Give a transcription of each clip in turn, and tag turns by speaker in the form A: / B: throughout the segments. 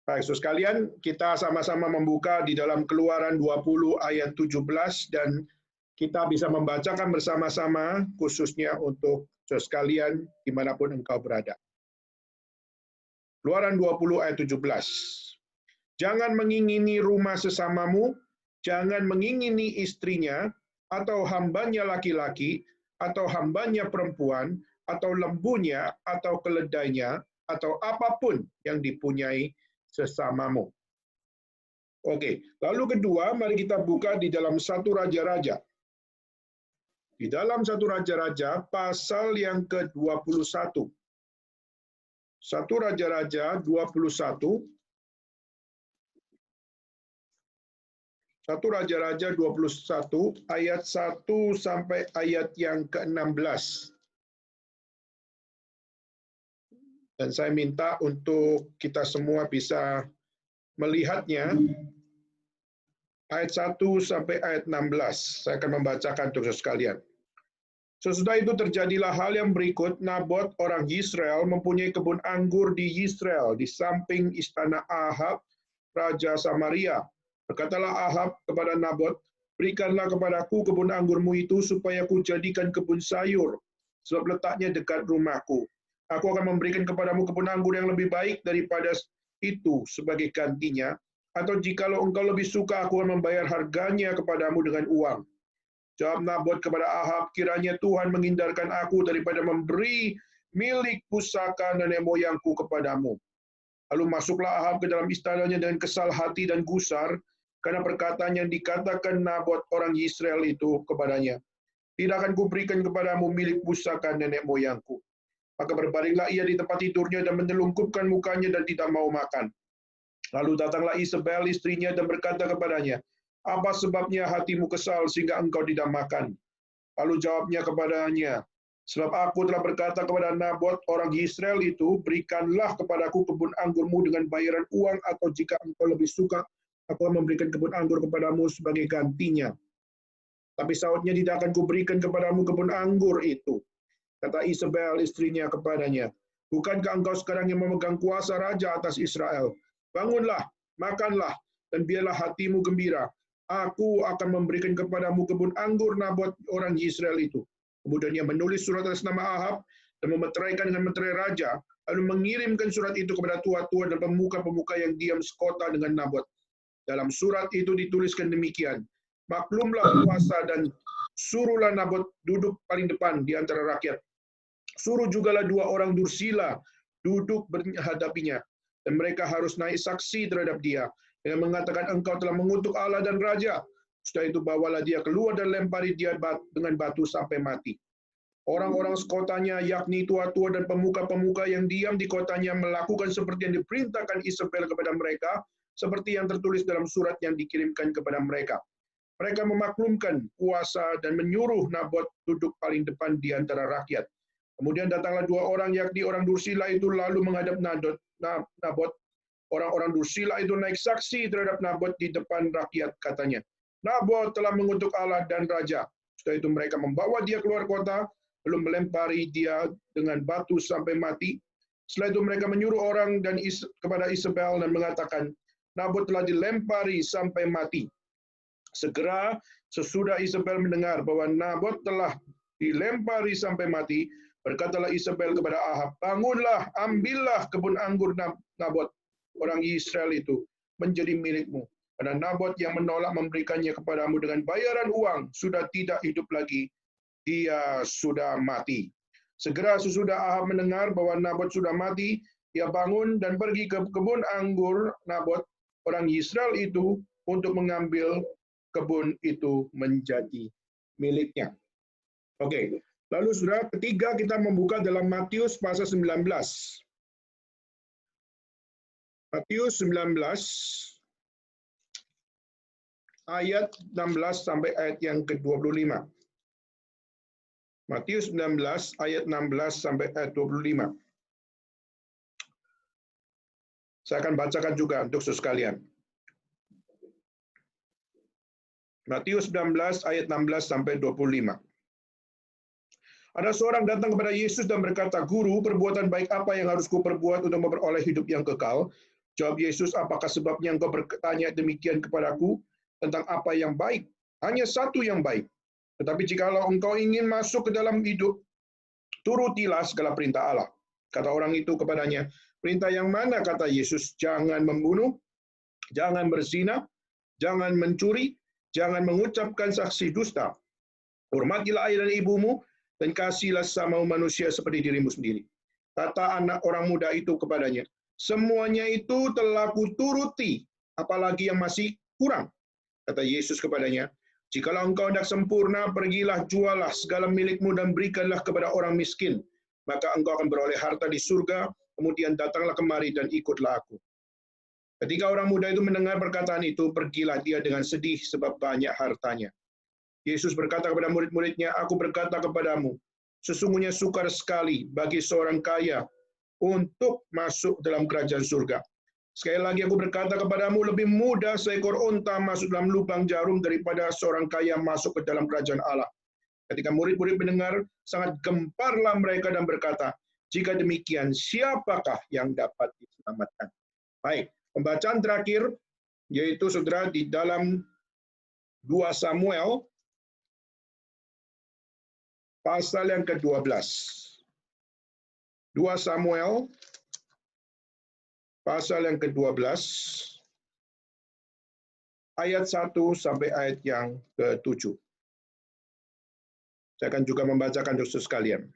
A: Baik, saudara sekalian, kita sama-sama membuka di dalam Keluaran 20 ayat 17 dan kita bisa membacakan bersama-sama khususnya untuk saudara sekalian dimanapun engkau berada. Keluaran 20 ayat 17. Jangan mengingini rumah sesamamu, jangan mengingini istrinya, atau hambanya laki-laki, atau hambanya perempuan, atau lembunya, atau keledainya, atau apapun yang dipunyai sesamamu. Oke, lalu kedua, mari kita buka di dalam 1 Raja-Raja. Di dalam 1 Raja-Raja, pasal yang ke-21. 1 Raja-Raja 21. 1 Raja-Raja 21, ayat 1 sampai ayat yang ke-16. Dan saya minta untuk kita semua bisa melihatnya, ayat 1 sampai ayat 16. Saya akan membacakan untuk sekalian. Sesudah itu terjadilah hal yang berikut, Nabot orang Yisrael mempunyai kebun anggur di Yisrael, di samping istana Ahab, Raja Samaria. Berkatalah Ahab kepada Nabot, berikanlah kepadaku kebun anggurmu itu, supaya ku jadikan kebun sayur, sebab letaknya dekat rumahku. Aku akan memberikan kepadamu kebun anggur yang lebih baik daripada itu sebagai gantinya, atau jikalau engkau lebih suka, aku akan membayar harganya kepadamu dengan uang. Jawab Nabot kepada Ahab, kiranya Tuhan menghindarkan aku daripada memberi milik pusaka nenek moyangku kepadamu. Lalu masuklah Ahab ke dalam istananya dengan kesal hati dan gusar, karena perkataan yang dikatakan Nabot orang Yisrael itu kepadanya. Tidak akan kuberikan kepadamu milik pusaka nenek moyangku. Maka berbaringlah ia di tempat tidurnya dan menelungkupkan mukanya dan tidak mau makan. Lalu datanglah Isabel istrinya dan berkata kepadanya, apa sebabnya hatimu kesal sehingga engkau tidak makan? Lalu jawabnya kepadanya, sebab aku telah berkata kepada Nabot orang Yisrael itu, berikanlah kepadaku kebun anggurmu dengan bayaran uang, atau jika engkau lebih suka, aku akan memberikan kebun anggur kepadamu sebagai gantinya. Tapi sautnya, tidak akan kuberikan kepadamu kebun anggur itu. Kata Isabel istrinya kepadanya, bukankah engkau sekarang yang memegang kuasa raja atas Israel? Bangunlah, makanlah, dan biarlah hatimu gembira. Aku akan memberikan kepadamu kebun anggur Nabot orang Yisrael itu. Kemudian ia menulis surat atas nama Ahab dan memeteraikan dengan meterai raja, lalu mengirimkan surat itu kepada tua-tua dan pemuka-pemuka yang diam sekota dengan Nabot. Dalam surat itu dituliskan demikian, maklumlah kuasa dan suruhlah Nabot duduk paling depan di antara rakyat. Suruh jugalah 2 orang dursila duduk menghadapinya, dan mereka harus naik saksi terhadap dia, dengan mengatakan engkau telah mengutuk Allah dan Raja. Setelah itu bawalah dia keluar dan lempari dia dengan batu sampai mati. Orang-orang sekotanya, yakni tua-tua dan pemuka-pemuka yang diam di kotanya, melakukan seperti yang diperintahkan Isabel kepada mereka, seperti yang tertulis dalam surat yang dikirimkan kepada mereka. Mereka memaklumkan kuasa dan menyuruh Nabot duduk paling depan di antara rakyat. Kemudian datanglah 2 orang, yakni orang dursila itu, lalu menghadap Nabot. Orang-orang dursila itu naik saksi terhadap Nabot di depan rakyat, katanya, Nabot telah mengutuk Allah dan Raja. Setelah itu mereka membawa dia keluar kota, lalu melempari dia dengan batu sampai mati. Setelah itu mereka menyuruh orang dan kepada Isabel dan mengatakan, Nabot telah dilempari sampai mati. Segera sesudah Isabel mendengar bahwa Nabot telah dilempari sampai mati, berkatalah Isabel kepada Ahab, bangunlah, ambillah kebun anggur Nabot orang Israel itu menjadi milikmu. Karena Nabot yang menolak memberikannya kepadamu dengan bayaran uang sudah tidak hidup lagi, dia sudah mati. Segera sesudah Ahab mendengar bahwa Nabot sudah mati, dia bangun dan pergi ke kebun anggur Nabot orang Israel itu untuk mengambil kebun itu menjadi miliknya. Oke. Lalu saudara, ketiga kita membuka dalam Matius pasal 19. Matius 19 ayat 16 sampai ayat yang ke-25. Matius 19 ayat 16 sampai ayat 25. Saya akan bacakan juga untuk saudara sekalian. Matius 19 ayat 16 sampai 25. Ada seorang datang kepada Yesus dan berkata, Guru, perbuatan baik apa yang harus kuperbuat untuk memperoleh hidup yang kekal? Jawab Yesus, apakah sebabnya engkau bertanya demikian kepadaku tentang apa yang baik? Hanya satu yang baik. Tetapi jikalau engkau ingin masuk ke dalam hidup, turutilah segala perintah Allah. Kata orang itu kepadanya, perintah yang mana? Kata Yesus, jangan membunuh, jangan berzina, jangan mencuri, jangan mengucapkan saksi dusta. Hormatilah ayah dan ibumu, dan kasihilah sesama manusia seperti dirimu sendiri. Kata anak orang muda itu kepadanya, semuanya itu telah kuturuti, apalagi yang masih kurang. Kata Yesus kepadanya, jikalau engkau hendak sempurna, pergilah, jualah segala milikmu dan berikanlah kepada orang miskin, maka engkau akan beroleh harta di surga, kemudian datanglah kemari dan ikutlah aku. Ketika orang muda itu mendengar perkataan itu, pergilah dia dengan sedih sebab banyak hartanya. Yesus berkata kepada murid-muridnya, aku berkata kepadamu, sesungguhnya sukar sekali bagi seorang kaya untuk masuk dalam kerajaan surga. Sekali lagi aku berkata kepadamu, lebih mudah seekor unta masuk dalam lubang jarum daripada seorang kaya masuk ke dalam kerajaan Allah. Ketika murid-murid mendengar, sangat gemparlah mereka dan berkata, jika demikian, siapakah yang dapat diselamatkan? Baik, pembacaan terakhir, yaitu saudara di dalam 2 Samuel, pasal yang ke-12. 2 Samuel, pasal yang ke-12, ayat 1 sampai ayat yang ke-7. Saya akan juga membacakan dosa sekalian.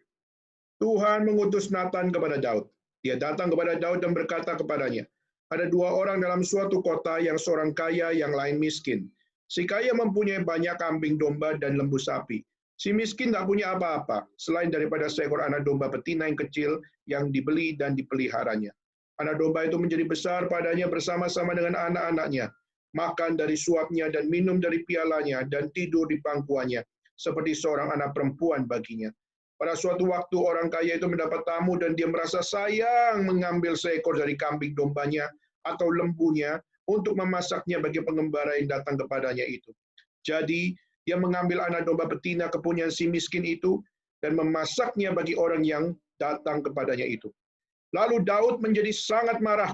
A: Tuhan mengutus Nathan kepada Daud. Dia datang kepada Daud dan berkata kepadanya, ada 2 orang dalam suatu kota, yang seorang kaya, yang lain miskin. Si kaya mempunyai banyak kambing domba dan lembu sapi. Si miskin tak punya apa-apa, selain daripada seekor anak domba betina yang kecil yang dibeli dan dipeliharanya. Anak domba itu menjadi besar padanya bersama-sama dengan anak-anaknya, makan dari suapnya dan minum dari pialanya dan tidur di pangkuannya, seperti seorang anak perempuan baginya. Pada suatu waktu orang kaya itu mendapat tamu dan dia merasa sayang mengambil seekor dari kambing dombanya atau lembunya untuk memasaknya bagi pengembara yang datang kepadanya itu. Jadi dia mengambil anak domba betina kepunyaan si miskin itu dan memasaknya bagi orang yang datang kepadanya itu. Lalu Daud menjadi sangat marah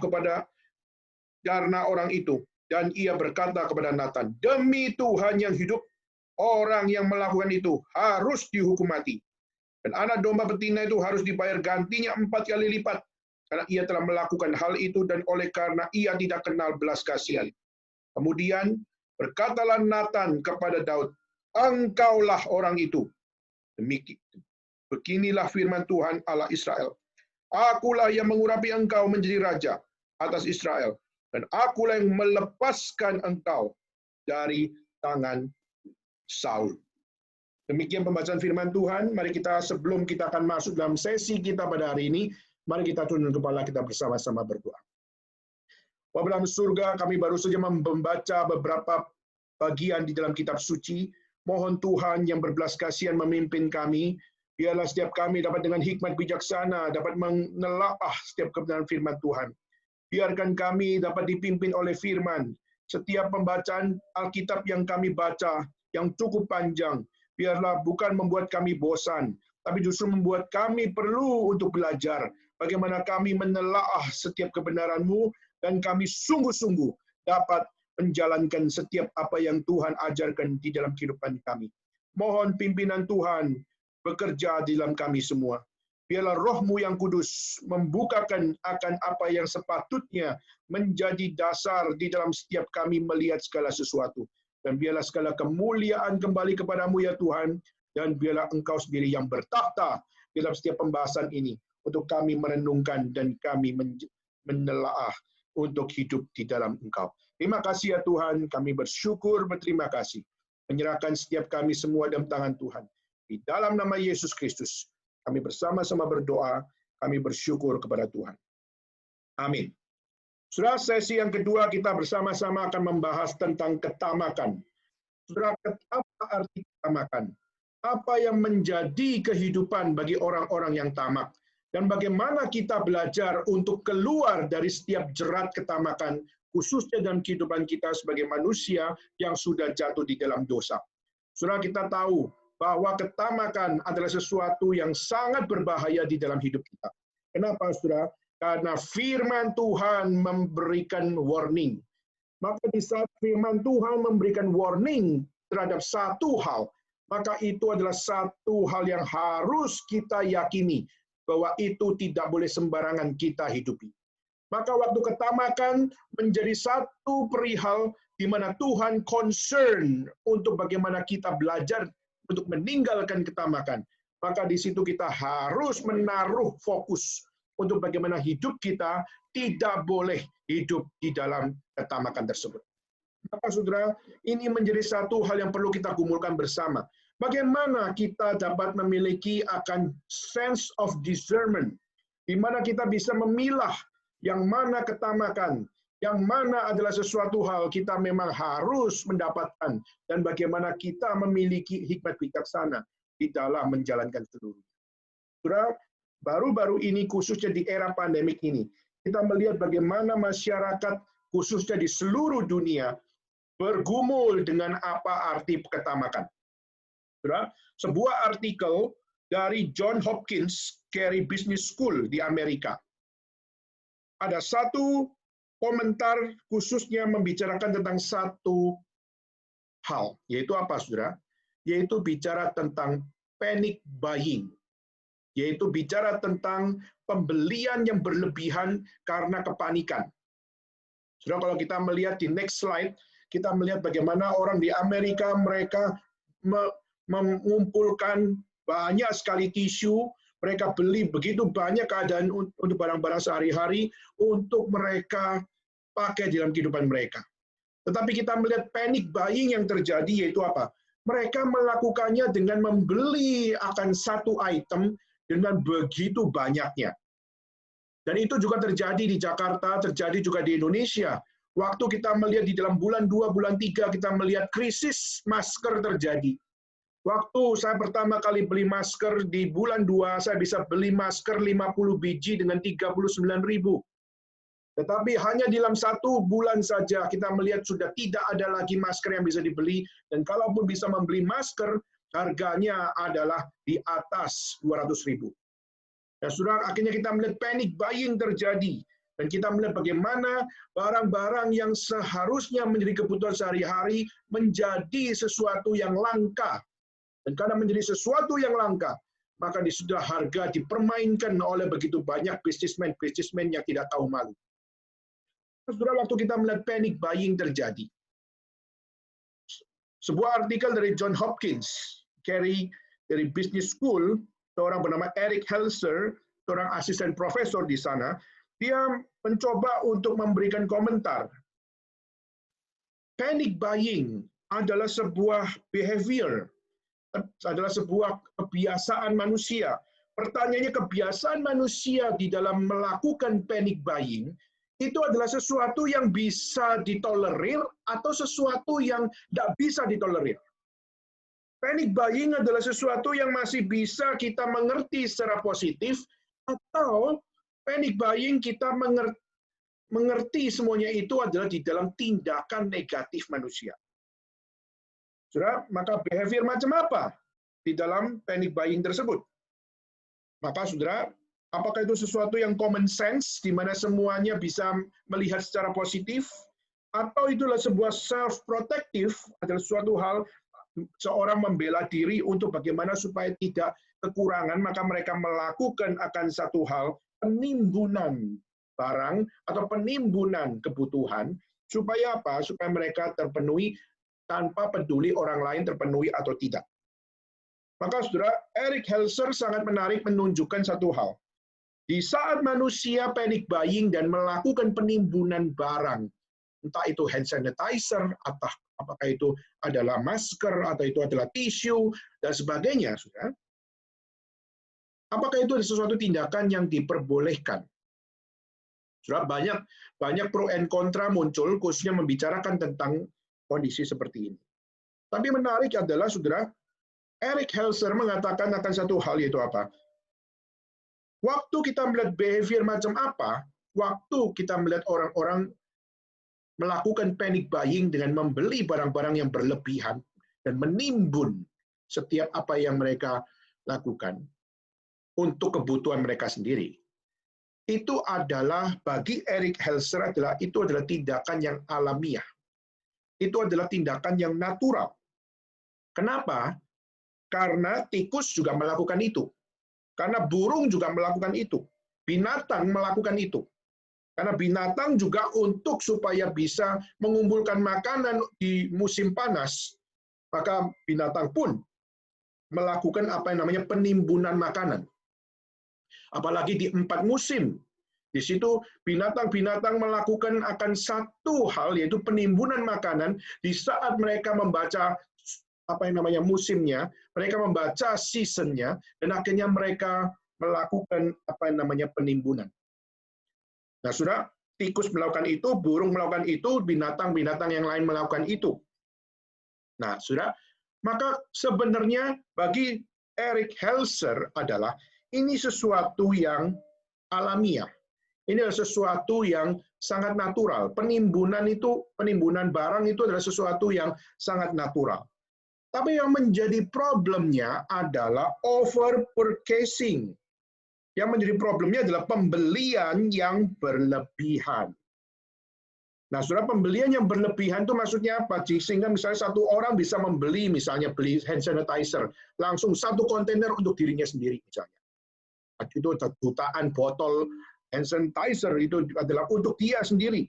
A: karena orang itu, dan ia berkata kepada Nathan, demi Tuhan yang hidup, orang yang melakukan itu harus dihukum mati. Dan anak domba betina itu harus dibayar gantinya 4 kali lipat, karena ia telah melakukan hal itu dan oleh karena ia tidak kenal belas kasihan. Kemudian berkatalah Nathan kepada Daud, engkaulah orang itu. Beginilah firman Tuhan Allah Israel. Akulah yang mengurapi engkau menjadi raja atas Israel, dan akulah yang melepaskan engkau dari tangan Saul. Demikian pembacaan firman Tuhan. Mari kita, sebelum kita akan masuk dalam sesi kita pada hari ini, mari kita tunduk kepala kita bersama-sama berdoa. Bapa dalam surga, kami baru saja membaca beberapa bagian di dalam kitab suci. Mohon Tuhan yang berbelas kasihan memimpin kami. Biarlah setiap kami dapat dengan hikmat bijaksana dapat menelaah setiap kebenaran firman Tuhan. Biarkan kami dapat dipimpin oleh firman. Setiap pembacaan Alkitab yang kami baca, yang cukup panjang, biarlah bukan membuat kami bosan, tapi justru membuat kami perlu untuk belajar bagaimana kami menelaah setiap kebenaran-Mu, dan kami sungguh-sungguh dapat menjalankan setiap apa yang Tuhan ajarkan di dalam kehidupan kami. Mohon pimpinan Tuhan bekerja di dalam kami semua. Biarlah Roh-Mu yang kudus membukakan akan apa yang sepatutnya menjadi dasar di dalam setiap kami melihat segala sesuatu. Dan biarlah segala kemuliaan kembali kepadamu ya Tuhan, dan biarlah Engkau sendiri yang bertakhta dalam setiap pembahasan ini, untuk kami merenungkan dan kami menelaah untuk hidup di dalam Engkau. Terima kasih ya Tuhan, kami bersyukur, berterima kasih. Menyerahkan setiap kami semua dalam tangan Tuhan. Di dalam nama Yesus Kristus, kami bersama-sama berdoa, kami bersyukur kepada Tuhan. Amin. Saudara, sesi yang kedua kita bersama-sama akan membahas tentang ketamakan. Saudara, apa arti ketamakan? Apa yang menjadi kehidupan bagi orang-orang yang tamak? Dan bagaimana kita belajar untuk keluar dari setiap jerat ketamakan, khususnya dalam kehidupan kita sebagai manusia yang sudah jatuh di dalam dosa. Saudara, kita tahu bahwa ketamakan adalah sesuatu yang sangat berbahaya di dalam hidup kita. Kenapa, saudara? Karena firman Tuhan memberikan warning. Maka di saat firman Tuhan memberikan warning terhadap satu hal, maka itu adalah satu hal yang harus kita yakini, bahwa itu tidak boleh sembarangan kita hidupi. Maka waktu ketamakan menjadi satu perihal di mana Tuhan concern untuk bagaimana kita belajar untuk meninggalkan ketamakan. Maka di situ kita harus menaruh fokus untuk bagaimana hidup kita tidak boleh hidup di dalam ketamakan tersebut. Maka saudara, ini menjadi satu hal yang perlu kita gumulkan bersama. Bagaimana kita dapat memiliki akan sense of discernment, di mana kita bisa memilah yang mana ketamakan, yang mana adalah sesuatu hal kita memang harus mendapatkan, dan bagaimana kita memiliki hikmat bijaksana di dalam menjalankan seluruhnya. Saudara, baru-baru ini khususnya di era pandemik ini, kita melihat bagaimana masyarakat khususnya di seluruh dunia bergumul dengan apa arti ketamakan. Saudara, sebuah artikel dari John Hopkins Carey Business School di Amerika. Ada satu komentar khususnya membicarakan tentang satu hal, yaitu apa, saudara? Yaitu bicara tentang panic buying, yaitu bicara tentang pembelian yang berlebihan karena kepanikan. Saudara, kalau kita melihat di next slide, kita melihat bagaimana orang di Amerika, mereka mengumpulkan banyak sekali tisu, mereka beli begitu banyak keadaan untuk barang-barang sehari-hari untuk mereka pakai dalam kehidupan mereka. Tetapi kita melihat panic buying yang terjadi, yaitu apa? Mereka melakukannya dengan membeli akan satu item dengan begitu banyaknya. Dan itu juga terjadi di Jakarta, terjadi juga di Indonesia. Waktu kita melihat di dalam bulan 2, bulan 3, kita melihat krisis masker terjadi. Waktu saya pertama kali beli masker di bulan 2, saya bisa beli masker 50 biji dengan 39.000. Tetapi hanya dalam 1 bulan saja kita melihat sudah tidak ada lagi masker yang bisa dibeli. Dan kalaupun bisa membeli masker, harganya adalah di atas 200.000. Dan saudara, akhirnya kita melihat panic buying terjadi. Dan kita melihat bagaimana barang-barang yang seharusnya menjadi kebutuhan sehari-hari menjadi sesuatu yang langka. Dan karena menjadi sesuatu yang langka, maka sudah harga dipermainkan oleh begitu banyak bisnismen yang tidak tahu malu. Saudara, waktu kita melihat panic buying terjadi, sebuah artikel dari John Hopkins, Carey dari Business School, seorang bernama Eric Helser, seorang asisten profesor di sana, dia mencoba untuk memberikan komentar. Panic buying adalah sebuah behavior, adalah sebuah kebiasaan manusia. Pertanyaannya, kebiasaan manusia di dalam melakukan panic buying itu adalah sesuatu yang bisa ditolerir atau sesuatu yang tidak bisa ditolerir. Panic buying adalah sesuatu yang masih bisa kita mengerti secara positif, atau panic buying kita mengerti semuanya itu adalah di dalam tindakan negatif manusia. Saudara, maka behavior macam apa di dalam panic buying tersebut? Maka saudara, apakah itu sesuatu yang common sense, di mana semuanya bisa melihat secara positif, atau itulah sebuah self-protective, adalah suatu hal seorang membela diri untuk bagaimana supaya tidak kekurangan, maka mereka melakukan akan satu hal, penimbunan barang atau penimbunan kebutuhan, supaya apa? Supaya mereka terpenuhi tanpa peduli orang lain terpenuhi atau tidak. Maka saudara, Eric Helser sangat menarik menunjukkan satu hal. Di saat manusia panic buying dan melakukan penimbunan barang, entah itu hand sanitizer, atau apakah itu adalah masker, atau itu adalah tisu, dan sebagainya, saudara. Apakah itu ada sesuatu tindakan yang diperbolehkan? Saudara, banyak pro and kontra muncul, khususnya membicarakan tentang kondisi seperti ini. Tapi menarik adalah, saudara, Eric Helser mengatakan akan satu hal, yaitu apa? Waktu kita melihat behavior macam apa, waktu kita melihat orang-orang melakukan panic buying dengan membeli barang-barang yang berlebihan dan menimbun setiap apa yang mereka lakukan untuk kebutuhan mereka sendiri. itu adalah bagi Erik Helser itu adalah tindakan yang alamiah. Itu adalah tindakan yang natural. Kenapa? Karena tikus juga melakukan itu. Karena burung juga melakukan itu. Binatang melakukan itu. Karena binatang juga untuk supaya bisa mengumpulkan makanan di musim panas, maka binatang pun melakukan apa yang namanya penimbunan makanan. Apalagi di 4 musim. Di situ binatang-binatang melakukan akan satu hal, yaitu penimbunan makanan di saat mereka membaca apa yang namanya musimnya, mereka membaca seasonnya, dan akhirnya mereka melakukan apa yang namanya penimbunan. Nah, sudah tikus melakukan itu, burung melakukan itu, binatang-binatang yang lain melakukan itu. Nah, sudah, maka sebenarnya bagi Erik Helser adalah ini sesuatu yang alamiah. Ini adalah sesuatu yang sangat natural. Penimbunan barang itu adalah sesuatu yang sangat natural. Tapi yang menjadi problemnya adalah over purchasing. Yang menjadi problemnya adalah pembelian yang berlebihan. Nah, saudara, pembelian yang berlebihan itu maksudnya apa? Sehingga misalnya satu orang bisa membeli, misalnya beli hand sanitizer, langsung satu kontainer untuk dirinya sendiri, misalnya. Itu jutaan botol hand sanitizer itu adalah untuk dia sendiri.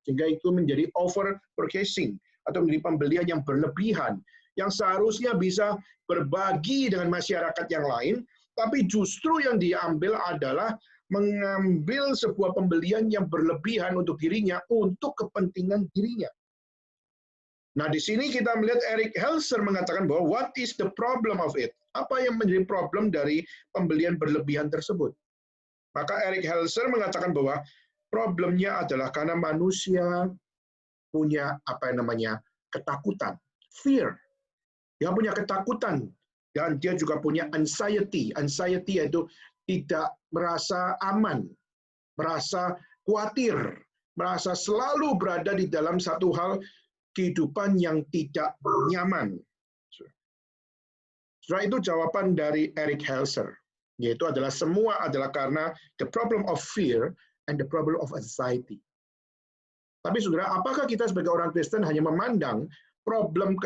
A: Sehingga itu menjadi over purchasing atau menjadi pembelian yang berlebihan yang seharusnya bisa berbagi dengan masyarakat yang lain, tapi justru yang diambil adalah mengambil sebuah pembelian yang berlebihan untuk dirinya untuk kepentingan dirinya. Nah, di sini kita melihat Erik Helser mengatakan bahwa what is the problem of it? Apa yang menjadi problem dari pembelian berlebihan tersebut? Maka Erik Helser mengatakan bahwa problemnya adalah karena manusia punya apa yang namanya ketakutan, fear. Dia punya ketakutan dan dia juga punya anxiety. Anxiety yaitu tidak merasa aman, merasa khawatir, merasa selalu berada di dalam satu hal kehidupan yang tidak nyaman. Setelah itu jawaban dari Erik Helser, yaitu adalah semua adalah karena the problem of fear and the problem of anxiety. Tapi saudara, apakah kita sebagai orang Kristen hanya memandang problem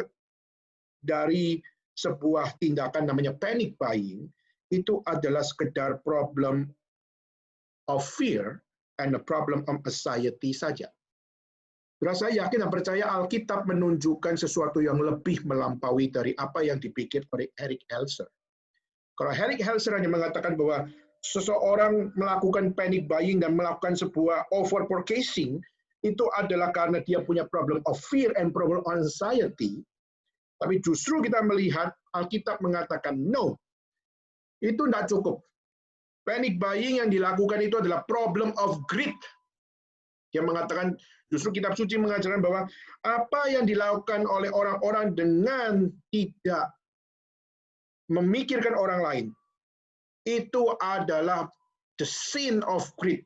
A: dari sebuah tindakan namanya panic buying itu adalah sekedar problem of fear and the problem of anxiety saja? Saya yakin dan percaya Alkitab menunjukkan sesuatu yang lebih melampaui dari apa yang dipikir oleh Erik Helser. Kalau Erik Helser hanya mengatakan bahwa seseorang melakukan panic buying dan melakukan sebuah over purchasing itu adalah karena dia punya problem of fear and problem of anxiety, tapi justru kita melihat Alkitab mengatakan no, itu tidak cukup. Panic buying yang dilakukan itu adalah problem of greed. Dia mengatakan, justru kitab suci mengajarkan bahwa apa yang dilakukan oleh orang-orang dengan tidak memikirkan orang lain, itu adalah the sin of greed.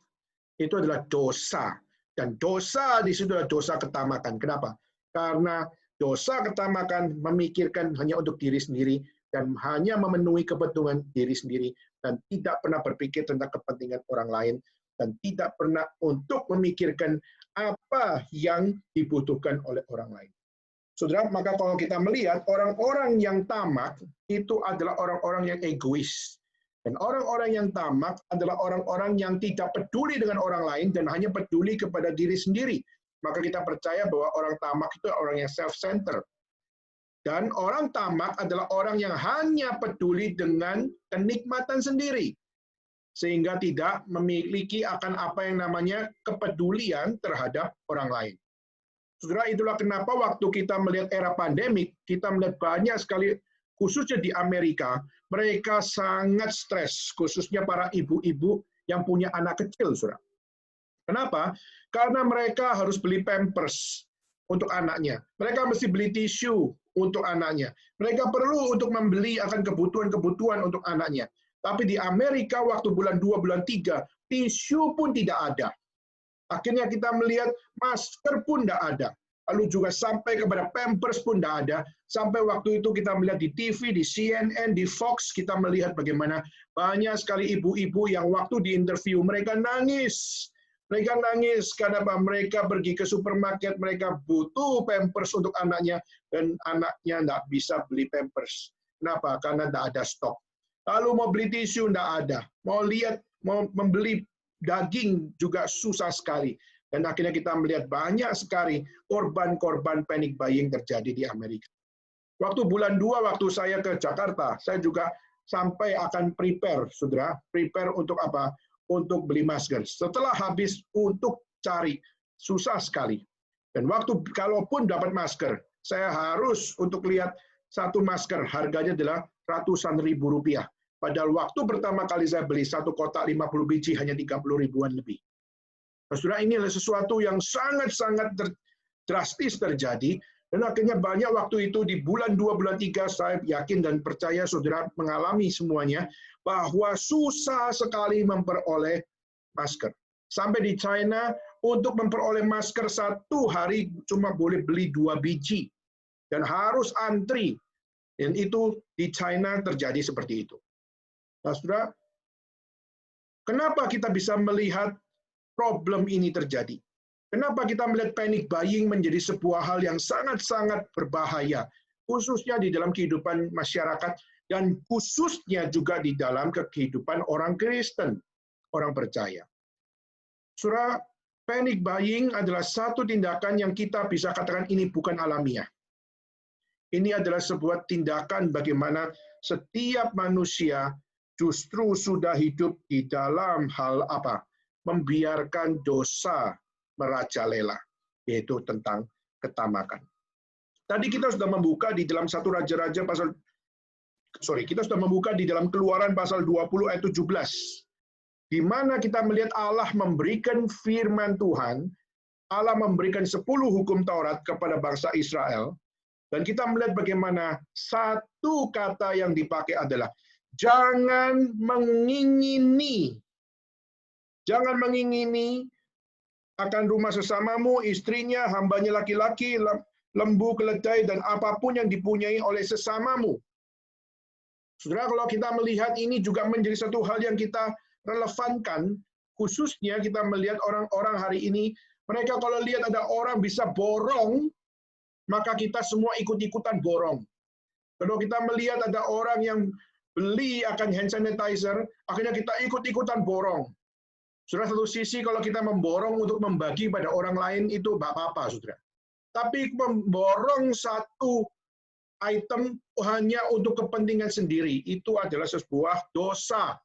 A: Itu adalah dosa. Dan dosa di situ adalah dosa ketamakan. Kenapa? Karena dosa ketamakan memikirkan hanya untuk diri sendiri dan hanya memenuhi kepentingan diri sendiri dan tidak pernah berpikir tentang kepentingan orang lain dan tidak pernah untuk memikirkan apa yang dibutuhkan oleh orang lain. Saudara, maka kalau kita melihat orang-orang yang tamak itu adalah orang-orang yang egois. Dan orang-orang yang tamak adalah orang-orang yang tidak peduli dengan orang lain dan hanya peduli kepada diri sendiri. Maka kita percaya bahwa orang tamak itu orang yang self-centered. Dan orang tamak adalah orang yang hanya peduli dengan kenikmatan sendiri. Sehingga tidak memiliki akan apa yang namanya kepedulian terhadap orang lain. Saudara, itulah kenapa waktu kita melihat era pandemik, kita melihat banyak sekali, khususnya di Amerika, mereka sangat stres, khususnya para ibu-ibu yang punya anak kecil, saudara. Kenapa? Karena mereka harus beli Pampers untuk anaknya. Mereka mesti beli tisu untuk anaknya. Mereka perlu untuk membeli akan kebutuhan-kebutuhan untuk anaknya. Tapi di Amerika waktu bulan 2, bulan 3, tisu pun tidak ada. Akhirnya kita melihat masker pun tidak ada. lalu juga sampai kepada Pampers pun tidak ada. Sampai waktu itu kita melihat di TV, di CNN, di Fox, kita melihat bagaimana banyak sekali ibu-ibu yang waktu di interview mereka nangis. Mereka nangis karena mereka pergi ke supermarket, mereka butuh Pampers untuk anaknya, dan anaknya tidak bisa beli Pampers. Kenapa? Karena tidak ada stok. Lalu mau beli tisu, tidak ada. Mau membeli daging juga susah sekali. Dan akhirnya kita melihat banyak sekali korban-korban panic buying terjadi di Amerika. Waktu bulan 2, waktu saya ke Jakarta, saya juga sampai akan prepare, saudara. Prepare untuk apa? Untuk beli masker. Setelah habis untuk cari, susah sekali. Dan waktu kalaupun dapat masker, saya harus untuk lihat satu masker, harganya adalah ratusan ribu rupiah. Padahal waktu pertama kali saya beli satu kotak 50 biji hanya 30 ribuan lebih. Nah, saudara, ini adalah sesuatu yang sangat-sangat drastis terjadi. Dan akhirnya banyak waktu itu di bulan 2, bulan 3, saya yakin dan percaya saudara mengalami semuanya, bahwa susah sekali memperoleh masker. Sampai di China, untuk memperoleh masker satu hari cuma boleh beli 2 biji. Dan harus antri. Dan itu di China terjadi seperti itu. Nah, saudara, kenapa kita bisa melihat problem ini terjadi? Kenapa kita melihat panic buying menjadi sebuah hal yang sangat-sangat berbahaya, khususnya di dalam kehidupan masyarakat, dan khususnya juga di dalam kehidupan orang Kristen, orang percaya. Saudara, panic buying adalah satu tindakan yang kita bisa katakan ini bukan alamiah. Ini adalah sebuah tindakan bagaimana setiap manusia justru sudah hidup di dalam hal apa? Membiarkan dosa merajalela, yaitu tentang ketamakan. Tadi kita sudah membuka di dalam satu Raja-Raja kita sudah membuka di dalam Keluaran pasal 20 ayat 17, di mana kita melihat Allah memberikan firman Tuhan, Allah memberikan 10 hukum Taurat kepada bangsa Israel, dan kita melihat bagaimana satu kata yang dipakai adalah jangan mengingini. Jangan mengingini akan rumah sesamamu, istrinya, hambanya laki-laki, lembu, keledai, dan apapun yang dipunyai oleh sesamamu. Saudara, kalau kita melihat ini juga menjadi satu hal yang kita relevankan, khususnya kita melihat orang-orang hari ini, mereka kalau lihat ada orang bisa borong, maka kita semua ikut-ikutan borong. Kalau kita melihat ada orang yang beli akan hand sanitizer, akhirnya kita ikut-ikutan borong. Saudara, satu sisi kalau kita memborong untuk membagi pada orang lain itu nggak apa-apa, saudara. Tapi memborong satu item hanya untuk kepentingan sendiri, itu adalah sebuah dosa.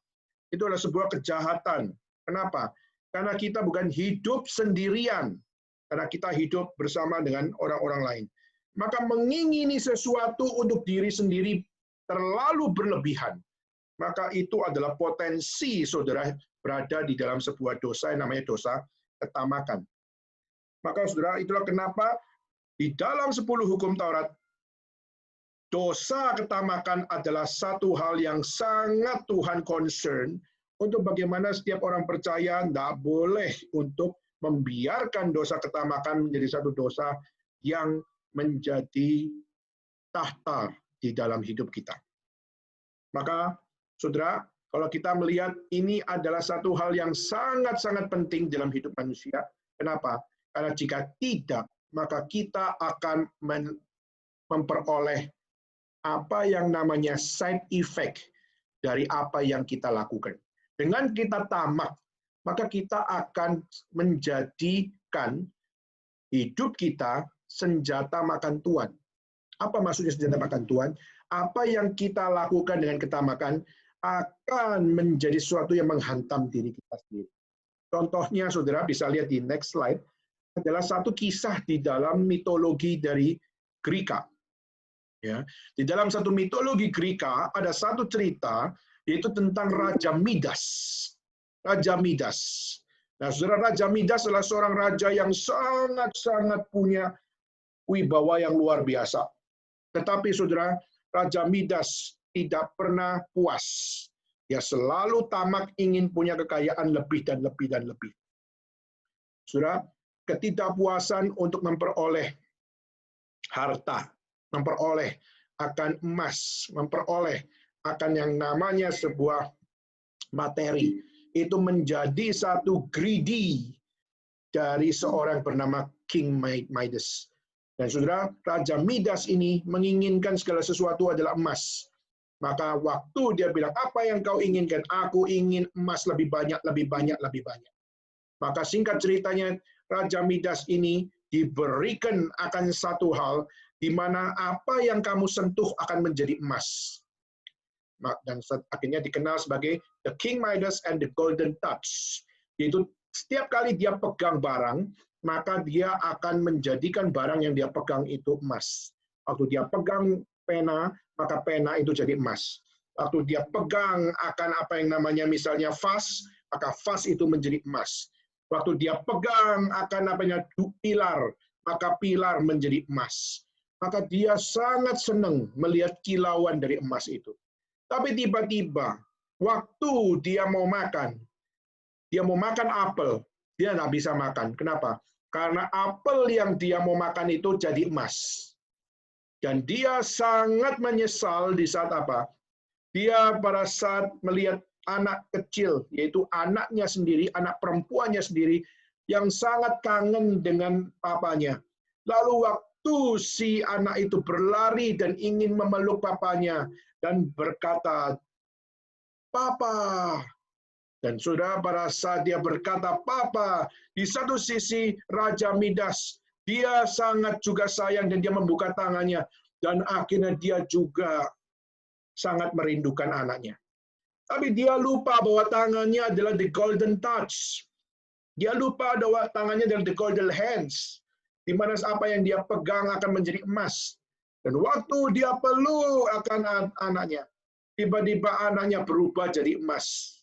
A: Itu adalah sebuah kejahatan. Kenapa? Karena kita bukan hidup sendirian. Karena kita hidup bersama dengan orang-orang lain. Maka mengingini sesuatu untuk diri sendiri terlalu berlebihan, maka itu adalah potensi saudara berada di dalam sebuah dosa yang namanya dosa ketamakan. Maka saudara, itulah kenapa di dalam 10 hukum Taurat, dosa ketamakan adalah satu hal yang sangat Tuhan concern untuk bagaimana setiap orang percaya tidak boleh untuk membiarkan dosa ketamakan menjadi satu dosa yang menjadi tahta di dalam hidup kita. Maka, saudara, kalau kita melihat ini adalah satu hal yang sangat-sangat penting dalam hidup manusia. Kenapa? Karena jika tidak, maka kita akan memperoleh apa yang namanya side effect dari apa yang kita lakukan. Dengan kita tamak, maka kita akan menjadikan hidup kita senjata makan tuan. Apa maksudnya senjata makan tuan? Apa yang kita lakukan dengan ketamakan akan menjadi sesuatu yang menghantam diri kita sendiri. Contohnya, saudara bisa lihat di next slide, adalah satu kisah di dalam mitologi dari Greka. Ya, di dalam satu mitologi Greka ada satu cerita, yaitu tentang Raja Midas. Raja Midas. Nah, saudara, Raja Midas adalah seorang raja yang sangat-sangat punya wibawa yang luar biasa. Tetapi, saudara, Raja Midas tidak pernah puas. Dia selalu tamak ingin punya kekayaan lebih dan lebih dan lebih. Saudara, ketidakpuasan untuk memperoleh harta, memperoleh akan emas, memperoleh akan yang namanya sebuah materi. Itu menjadi satu greedy dari seorang bernama King Midas. Dan saudara, Raja Midas ini menginginkan segala sesuatu adalah emas. Maka waktu dia bilang, apa yang kau inginkan? Aku ingin emas lebih banyak, lebih banyak, lebih banyak. Maka singkat ceritanya, Raja Midas ini diberikan akan satu hal, di mana apa yang kamu sentuh akan menjadi emas. Dan akhirnya dikenal sebagai The King Midas and the Golden Touch. Yaitu setiap kali dia pegang barang, maka dia akan menjadikan barang yang dia pegang itu emas. Waktu dia pegang pena, maka pena itu jadi emas. Waktu dia pegang akan apa yang namanya misalnya vas, maka vas itu menjadi emas. Waktu dia pegang akan apanya pilar, maka pilar menjadi emas. Maka dia sangat senang melihat kilauan dari emas itu. Tapi tiba-tiba, waktu dia mau makan apel, dia nggak bisa makan. Kenapa? Karena apel yang dia mau makan itu jadi emas. Dan dia sangat menyesal di saat apa? Dia pada saat melihat anak kecil, yaitu anaknya sendiri, anak perempuannya sendiri, yang sangat kangen dengan papanya. Lalu waktu si anak itu berlari dan ingin memeluk papanya, dan berkata, "Papa." Dan saudara, pada saat dia berkata, "Papa," di satu sisi Raja Midas, dia sangat juga sayang dan dia membuka tangannya. Dan akhirnya dia juga sangat merindukan anaknya. Tapi dia lupa bahwa tangannya adalah the golden touch. Dia lupa bahwa tangannya adalah the golden hands. Di mana apa yang dia pegang akan menjadi emas. Dan waktu dia peluk akan anaknya, tiba-tiba anaknya berubah jadi emas.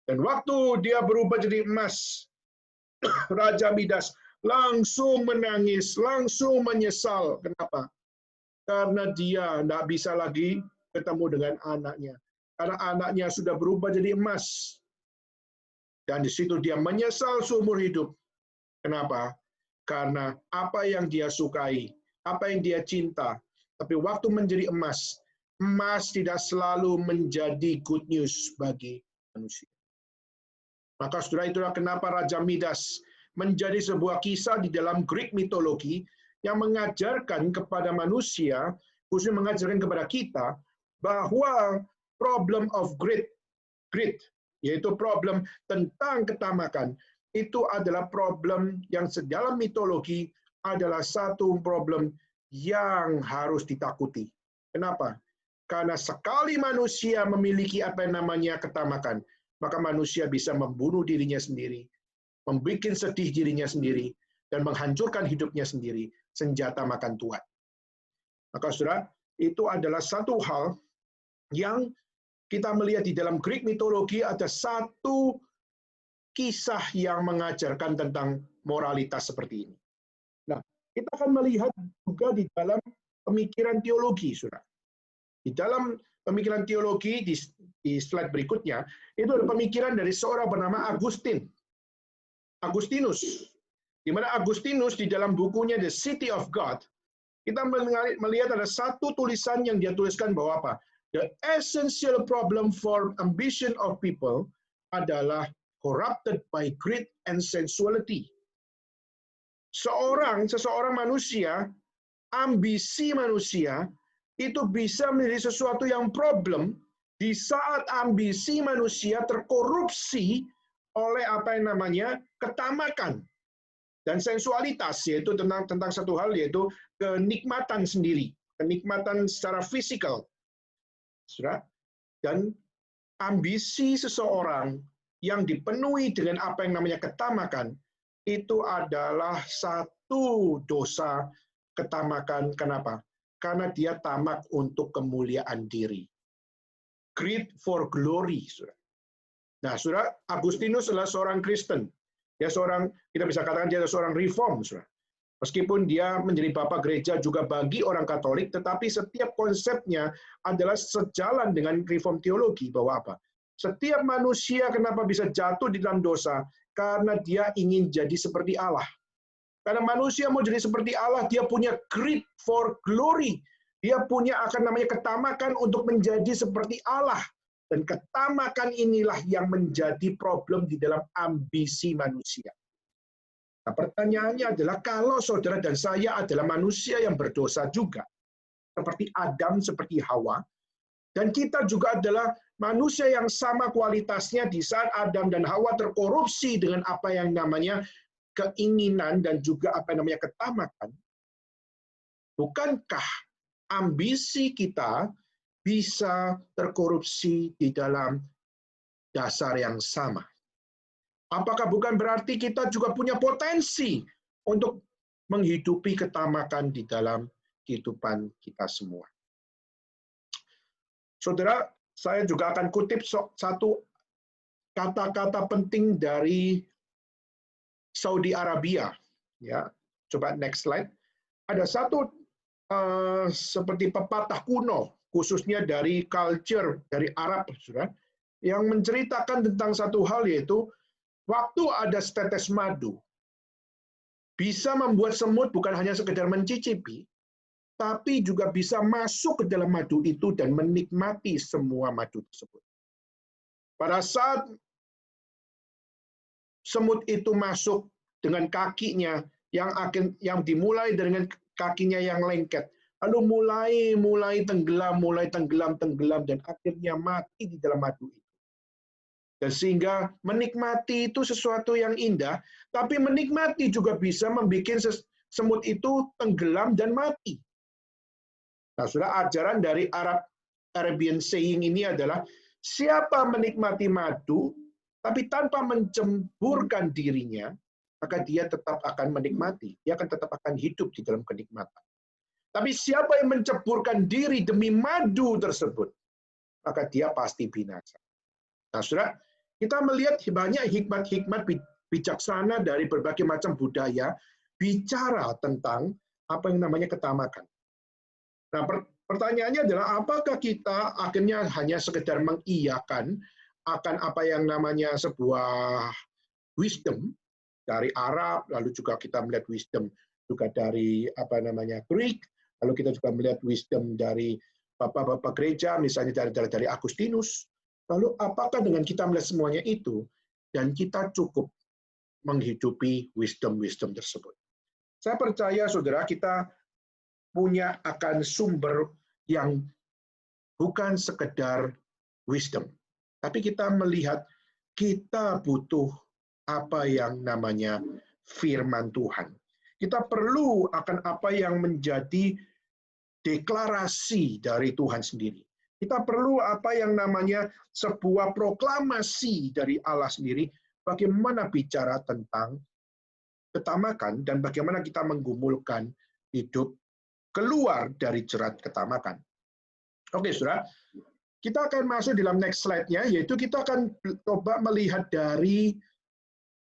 A: Dan waktu dia berubah jadi emas, Raja Midas langsung menangis, langsung menyesal. Kenapa? Karena dia tidak bisa lagi ketemu dengan anaknya. Karena anaknya sudah berubah jadi emas. Dan di situ dia menyesal seumur hidup. Kenapa? Karena apa yang dia sukai, apa yang dia cinta, tapi waktu menjadi emas, emas tidak selalu menjadi good news bagi manusia. Maka saudara, itulah kenapa Raja Midas menjadi sebuah kisah di dalam Greek mitologi yang mengajarkan kepada manusia, khususnya mengajarkan kepada kita, bahwa problem of greed, yaitu problem tentang ketamakan, itu adalah problem yang sedalam mitologi adalah satu problem yang harus ditakuti. Kenapa? Karena sekali manusia memiliki apa yang namanya ketamakan, maka manusia bisa membunuh dirinya sendiri, membuat sedih dirinya sendiri, dan menghancurkan hidupnya sendiri, senjata makan tuan. Maka saudara, itu adalah satu hal yang kita melihat di dalam Greek mitologi, ada satu kisah yang mengajarkan tentang moralitas seperti ini. Nah, kita akan melihat juga di dalam pemikiran teologi, saudara. Di dalam pemikiran teologi, di slide berikutnya, itu ada pemikiran dari seorang bernama Agustinus. Di mana Agustinus di dalam bukunya The City of God, kita melihat ada satu tulisan yang dia tuliskan bahwa apa? The essential problem for ambition of people adalah corrupted by greed and sensuality. Seseorang manusia, ambisi manusia, itu bisa menjadi sesuatu yang problem di saat ambisi manusia terkorupsi oleh apa yang namanya ketamakan dan sensualitas, yaitu tentang satu hal, yaitu kenikmatan sendiri, kenikmatan secara fisikal. Dan ambisi seseorang yang dipenuhi dengan apa yang namanya ketamakan, itu adalah satu dosa ketamakan. Kenapa? Karena dia tamak untuk kemuliaan diri. Greed for glory. Nah, saudara, Agustinus adalah seorang Kristen. Dia kita bisa katakan dia adalah seorang reform, saudara. Meskipun dia menjadi bapak gereja juga bagi orang Katolik, tetapi setiap konsepnya adalah sejalan dengan reform teologi, bahwa apa? Setiap manusia kenapa bisa jatuh di dalam dosa? Karena dia ingin jadi seperti Allah. Karena manusia mau jadi seperti Allah, dia punya greed for glory. Dia punya ketamakan untuk menjadi seperti Allah. Dan ketamakan inilah yang menjadi problem di dalam ambisi manusia. Nah, pertanyaannya adalah kalau saudara dan saya adalah manusia yang berdosa juga, seperti Adam, seperti Hawa, dan kita juga adalah manusia yang sama kualitasnya di saat Adam dan Hawa terkorupsi dengan apa yang namanya keinginan dan juga ketamakan. Bukankah ambisi kita bisa terkorupsi di dalam dasar yang sama? Apakah bukan berarti kita juga punya potensi untuk menghidupi ketamakan di dalam kehidupan kita semua? Saudara, saya juga akan kutip satu kata-kata penting dari Saudi Arabia. Ya, coba next slide. Ada satu seperti pepatah kuno, khususnya dari culture dari Arab, saudara, yang menceritakan tentang satu hal, yaitu waktu ada setetes madu bisa membuat semut bukan hanya sekedar mencicipi, tapi juga bisa masuk ke dalam madu itu dan menikmati semua madu tersebut. Pada saat semut itu masuk dengan kakinya yang dimulai dengan kakinya yang lengket, lalu mulai tenggelam dan akhirnya mati di dalam madu itu. Dan sehingga menikmati itu sesuatu yang indah, tapi menikmati juga bisa membuat semut itu tenggelam dan mati. Nah, sudah ajaran dari Arabian saying ini adalah siapa menikmati madu, tapi tanpa mencemburkan dirinya, maka dia tetap akan menikmati. Dia akan tetap akan hidup di dalam kenikmatan. Tapi siapa yang menceburkan diri demi madu tersebut, maka dia pasti binasa. Nah, saudara, kita melihat banyak hikmat-hikmat bijaksana dari berbagai macam budaya bicara tentang apa yang namanya ketamakan. Nah, pertanyaannya adalah apakah kita akhirnya hanya sekedar mengiyakan akan apa yang namanya sebuah wisdom dari Arab, lalu juga kita melihat wisdom juga dari Greek, lalu kita juga melihat wisdom dari bapak-bapak gereja, misalnya dari Agustinus. Lalu apakah dengan kita melihat semuanya itu, dan kita cukup menghidupi wisdom-wisdom tersebut? Saya percaya, saudara, kita punya akan sumber yang bukan sekedar wisdom, tapi kita melihat kita butuh apa yang namanya firman Tuhan. Kita perlu akan apa yang menjadi deklarasi dari Tuhan sendiri. Kita perlu apa yang namanya sebuah proklamasi dari Allah sendiri, bagaimana bicara tentang ketamakan dan bagaimana kita menggumulkan hidup keluar dari jerat ketamakan. Oke, saudara, kita akan masuk dalam next slide-nya, yaitu kita akan coba melihat dari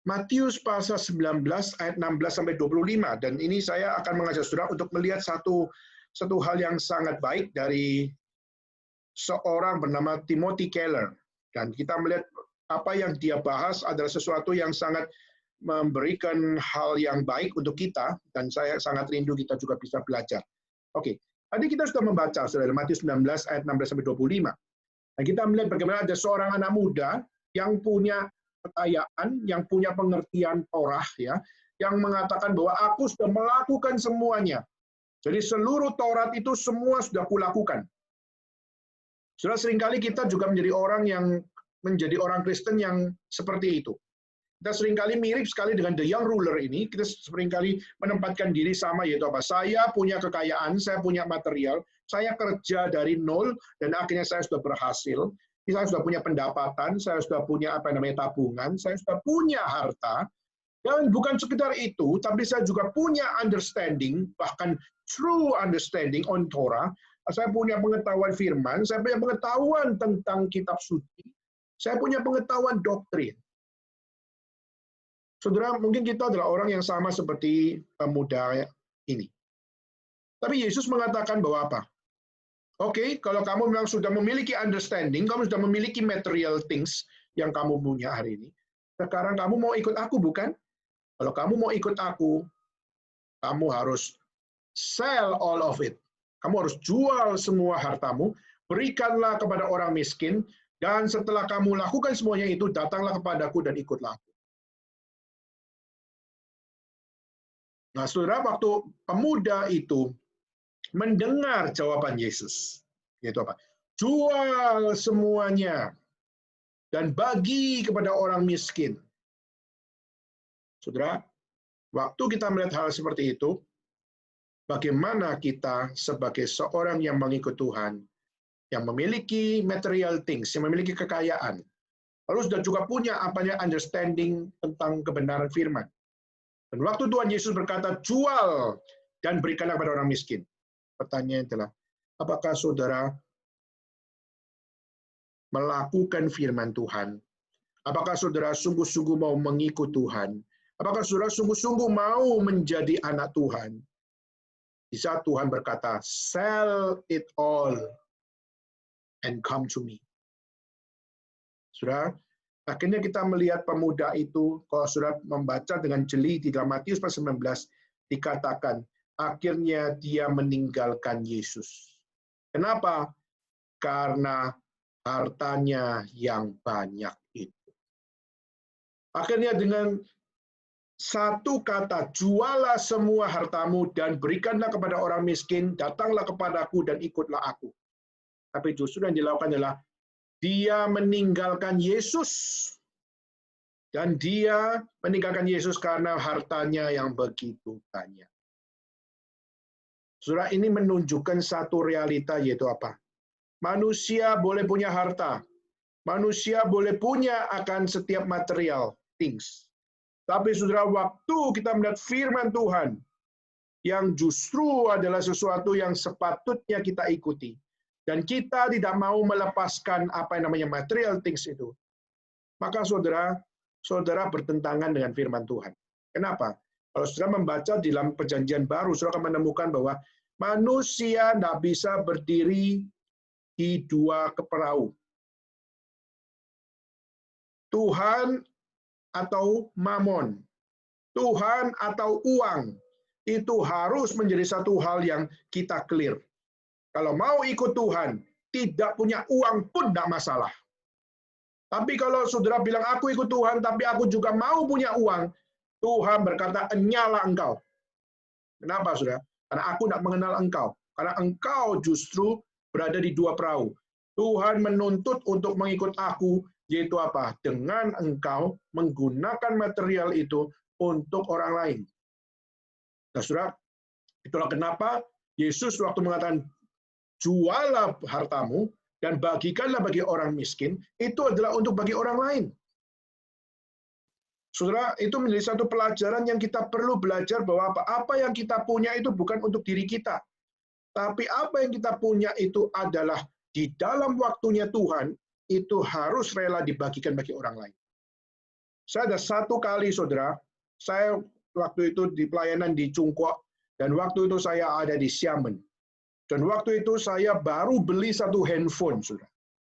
A: Matius pasal 19 ayat 16 sampai 25, dan ini saya akan mengajak saudara untuk melihat satu hal yang sangat baik dari seorang bernama Timothy Keller, dan kita melihat apa yang dia bahas adalah sesuatu yang sangat memberikan hal yang baik untuk kita, dan saya sangat rindu kita juga bisa belajar. Oke, tadi kita sudah membaca saudara Matius 19 ayat 16 sampai 25. Dan kita melihat bagaimana ada seorang anak muda yang punya kekayaan, yang punya pengertian Torah, ya, yang mengatakan bahwa aku sudah melakukan semuanya. Jadi seluruh Taurat itu semua sudah kulakukan. Sudah seringkali kita juga menjadi orang Kristen yang seperti itu. Kita seringkali mirip sekali dengan the young ruler ini, kita seringkali menempatkan diri sama, yaitu apa? Saya punya kekayaan, saya punya material, saya kerja dari nol, dan akhirnya saya sudah berhasil, saya sudah punya pendapatan, saya sudah punya tabungan, saya sudah punya harta, dan bukan sekedar itu, tapi saya juga punya understanding, bahkan true understanding on Torah. Saya punya pengetahuan firman, saya punya pengetahuan tentang kitab suci, saya punya pengetahuan doktrin. Saudara, mungkin kita adalah orang yang sama seperti pemuda ini. Tapi Yesus mengatakan bahwa apa? Oke, kalau kamu memang sudah memiliki understanding, kamu sudah memiliki material things yang kamu punya hari ini, sekarang kamu mau ikut aku, bukan? Kalau kamu mau ikut aku, Kamu harus sell all of it. Kamu harus jual semua hartamu, berikanlah kepada orang miskin, dan setelah kamu lakukan semuanya itu, datanglah kepadaku dan ikutlah aku. Nah, saudara, waktu pemuda itu mendengar jawaban Yesus, yaitu apa? Jual semuanya dan bagi kepada orang miskin. Saudara, waktu kita melihat hal seperti itu, bagaimana kita sebagai seorang yang mengikut Tuhan, yang memiliki material things, yang memiliki kekayaan, lalu sudah juga punya understanding tentang kebenaran firman. Dan waktu Tuhan Yesus berkata, jual dan berikanlah kepada orang miskin. Pertanyaan adalah, apakah saudara melakukan firman Tuhan? Apakah saudara sungguh-sungguh mau mengikut Tuhan? Apakah saudara sungguh-sungguh mau menjadi anak Tuhan? Di saat Tuhan berkata, sell it all and come to me. Saudara, akhirnya kita melihat pemuda itu, kalau saudara membaca dengan jeli di dalam Matius pasal 19, dikatakan, akhirnya dia meninggalkan Yesus. Kenapa? Karena hartanya yang banyak itu. Akhirnya dengan satu kata, jualah semua hartamu dan berikanlah kepada orang miskin, datanglah kepadaku dan ikutlah aku. Tapi justru yang dilakukan adalah dia meninggalkan Yesus. Dan dia meninggalkan Yesus karena hartanya yang begitu banyak. Saudara, ini menunjukkan satu realita, yaitu apa? Manusia boleh punya harta. Manusia boleh punya akan setiap material things. Tapi saudara, waktu kita melihat firman Tuhan, yang justru adalah sesuatu yang sepatutnya kita ikuti, dan kita tidak mau melepaskan apa yang namanya material things itu, maka saudara bertentangan dengan firman Tuhan. Kenapa? Kalau saudara membaca di dalam perjanjian baru, saudara akan menemukan bahwa manusia tidak bisa berdiri di dua perahu. Tuhan atau mamon, Tuhan atau uang, itu harus menjadi satu hal yang kita clear. Kalau mau ikut Tuhan, tidak punya uang pun tidak masalah. Tapi kalau saudara bilang, aku ikut Tuhan, tapi aku juga mau punya uang, Tuhan berkata, enyalah engkau. Kenapa, saudara? Karena aku tidak mengenal engkau. Karena engkau justru berada di dua perahu. Tuhan menuntut untuk mengikut aku, yaitu apa? Dengan engkau menggunakan material itu untuk orang lain. Nah, saudara, itulah kenapa Yesus waktu mengatakan, jualah hartamu, dan bagikanlah bagi orang miskin, itu adalah untuk bagi orang lain. Saudara, itu menjadi satu pelajaran yang kita perlu belajar bahwa apa yang kita punya itu bukan untuk diri kita. Tapi apa yang kita punya itu adalah di dalam waktunya Tuhan, itu harus rela dibagikan bagi orang lain. Saya ada satu kali, saudara, saya waktu itu di pelayanan di Chungkok, dan waktu itu saya ada di Xiamen. Dan waktu itu saya baru beli satu handphone, saudara.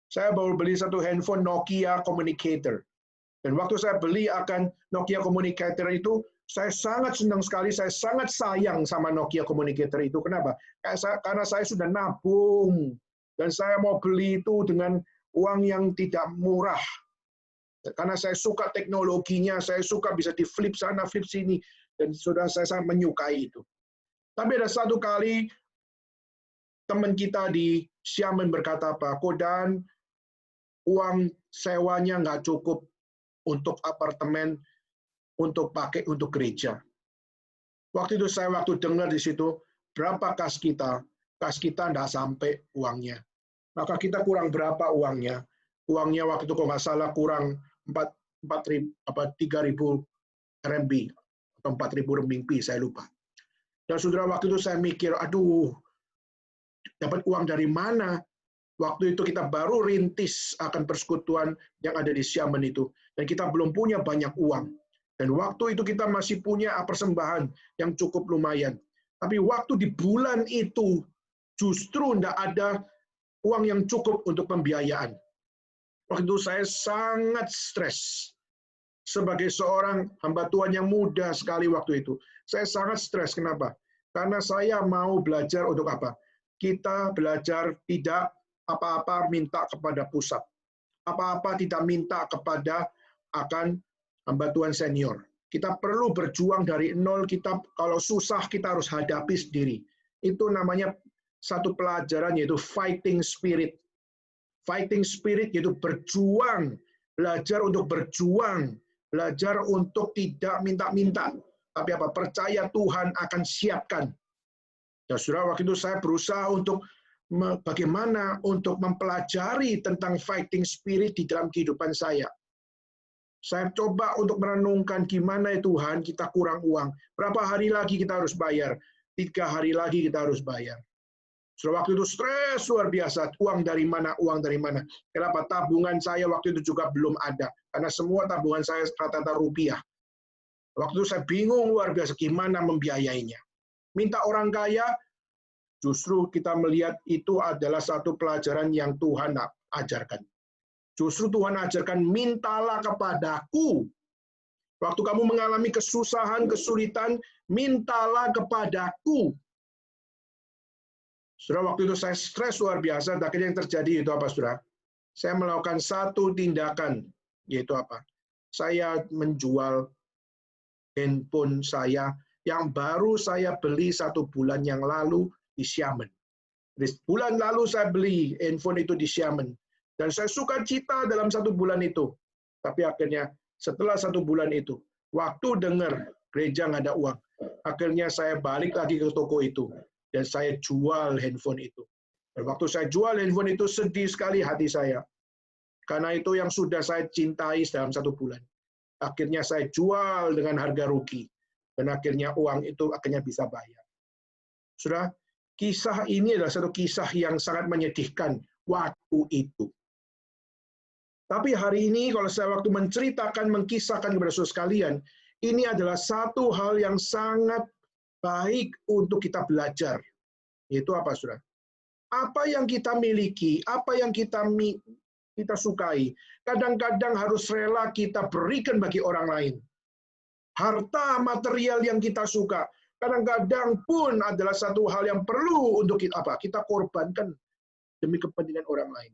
A: Saya baru beli satu handphone Nokia Communicator. Dan waktu saya beli akan Nokia Communicator itu, saya sangat senang sekali, saya sangat sayang sama Nokia Communicator itu. Kenapa? Karena saya sudah nabung. Dan saya mau beli itu dengan uang yang tidak murah. Karena saya suka teknologinya, saya suka bisa di flip sana, flip sini. Dan sudah saya sangat menyukai itu. Tapi ada satu kali, teman kita di Xiamen berkata, Pak Kodan, uang sewanya nggak cukup untuk apartemen, untuk pakai untuk gereja. Waktu itu saya dengar di situ, berapa kas kita nggak sampai uangnya. Maka kita kurang berapa uangnya? Uangnya waktu itu kalau nggak salah kurang 3.000 RMB atau 4.000 renminbi, saya lupa. Dan saudara, waktu itu saya mikir, aduh, dapat uang dari mana? Waktu itu kita baru rintis akan persekutuan yang ada di Xiamen itu. Dan kita belum punya banyak uang. Dan waktu itu kita masih punya persembahan yang cukup lumayan. Tapi waktu di bulan itu, justru tidak ada uang yang cukup untuk pembiayaan. Waktu itu saya sangat stres. Sebagai seorang hamba Tuhan yang muda sekali waktu itu, saya sangat stres. Kenapa? Karena saya mau belajar untuk apa? Kita belajar tidak apa-apa minta kepada pusat. Apa-apa tidak minta kepada akan hamba Tuhan senior. Kita perlu berjuang dari nol, kita kalau susah kita harus hadapi sendiri. Itu namanya satu pelajaran yaitu fighting spirit. Fighting spirit yaitu berjuang, belajar untuk berjuang, belajar untuk tidak minta-minta, tapi apa? Percaya Tuhan akan siapkan. Ya, saudara, waktu itu saya berusaha untuk bagaimana untuk mempelajari tentang fighting spirit di dalam kehidupan saya. Saya coba untuk merenungkan gimana ya Tuhan, kita kurang uang. Berapa hari lagi kita harus bayar? 3 hari lagi kita harus bayar. Setelah waktu itu stres luar biasa. Uang dari mana? Uang dari mana? Kenapa? Tabungan saya waktu itu juga belum ada. Karena semua tabungan saya rata-rata rupiah. Waktu itu saya bingung luar biasa gimana membiayainya. Minta orang kaya, justru kita melihat itu adalah satu pelajaran yang Tuhan ajarkan. Justru Tuhan ajarkan, mintalah kepadaku. Waktu kamu mengalami kesusahan, kesulitan, mintalah kepadaku. Saudara, waktu itu saya stres luar biasa. Akhirnya yang terjadi itu apa, saudara? Saya melakukan satu tindakan, yaitu apa? Saya menjual handphone saya yang baru saya beli 1 bulan yang lalu di Xiamen. Bulan lalu saya beli handphone itu di Xiamen. Dan saya suka cita dalam 1 bulan itu. Tapi akhirnya setelah 1 bulan itu, waktu dengar gereja nggak ada uang, akhirnya saya balik lagi ke toko itu. Dan saya jual handphone itu. Dan waktu saya jual handphone itu, sedih sekali hati saya. Karena itu yang sudah saya cintai dalam 1 bulan. Akhirnya saya jual dengan harga rugi. Dan akhirnya uang itu akhirnya bisa bayar. Sudah, kisah ini adalah satu kisah yang sangat menyedihkan waktu itu. Tapi hari ini kalau saya waktu menceritakan, mengkisahkan kepada saudara sekalian, ini adalah satu hal yang sangat baik untuk kita belajar. Yaitu apa, saudara? Apa yang kita miliki, apa yang kita sukai, kadang-kadang harus rela kita berikan bagi orang lain. Harta material yang kita suka, kadang-kadang pun adalah satu hal yang perlu untuk kita korbankan demi kepentingan orang lain.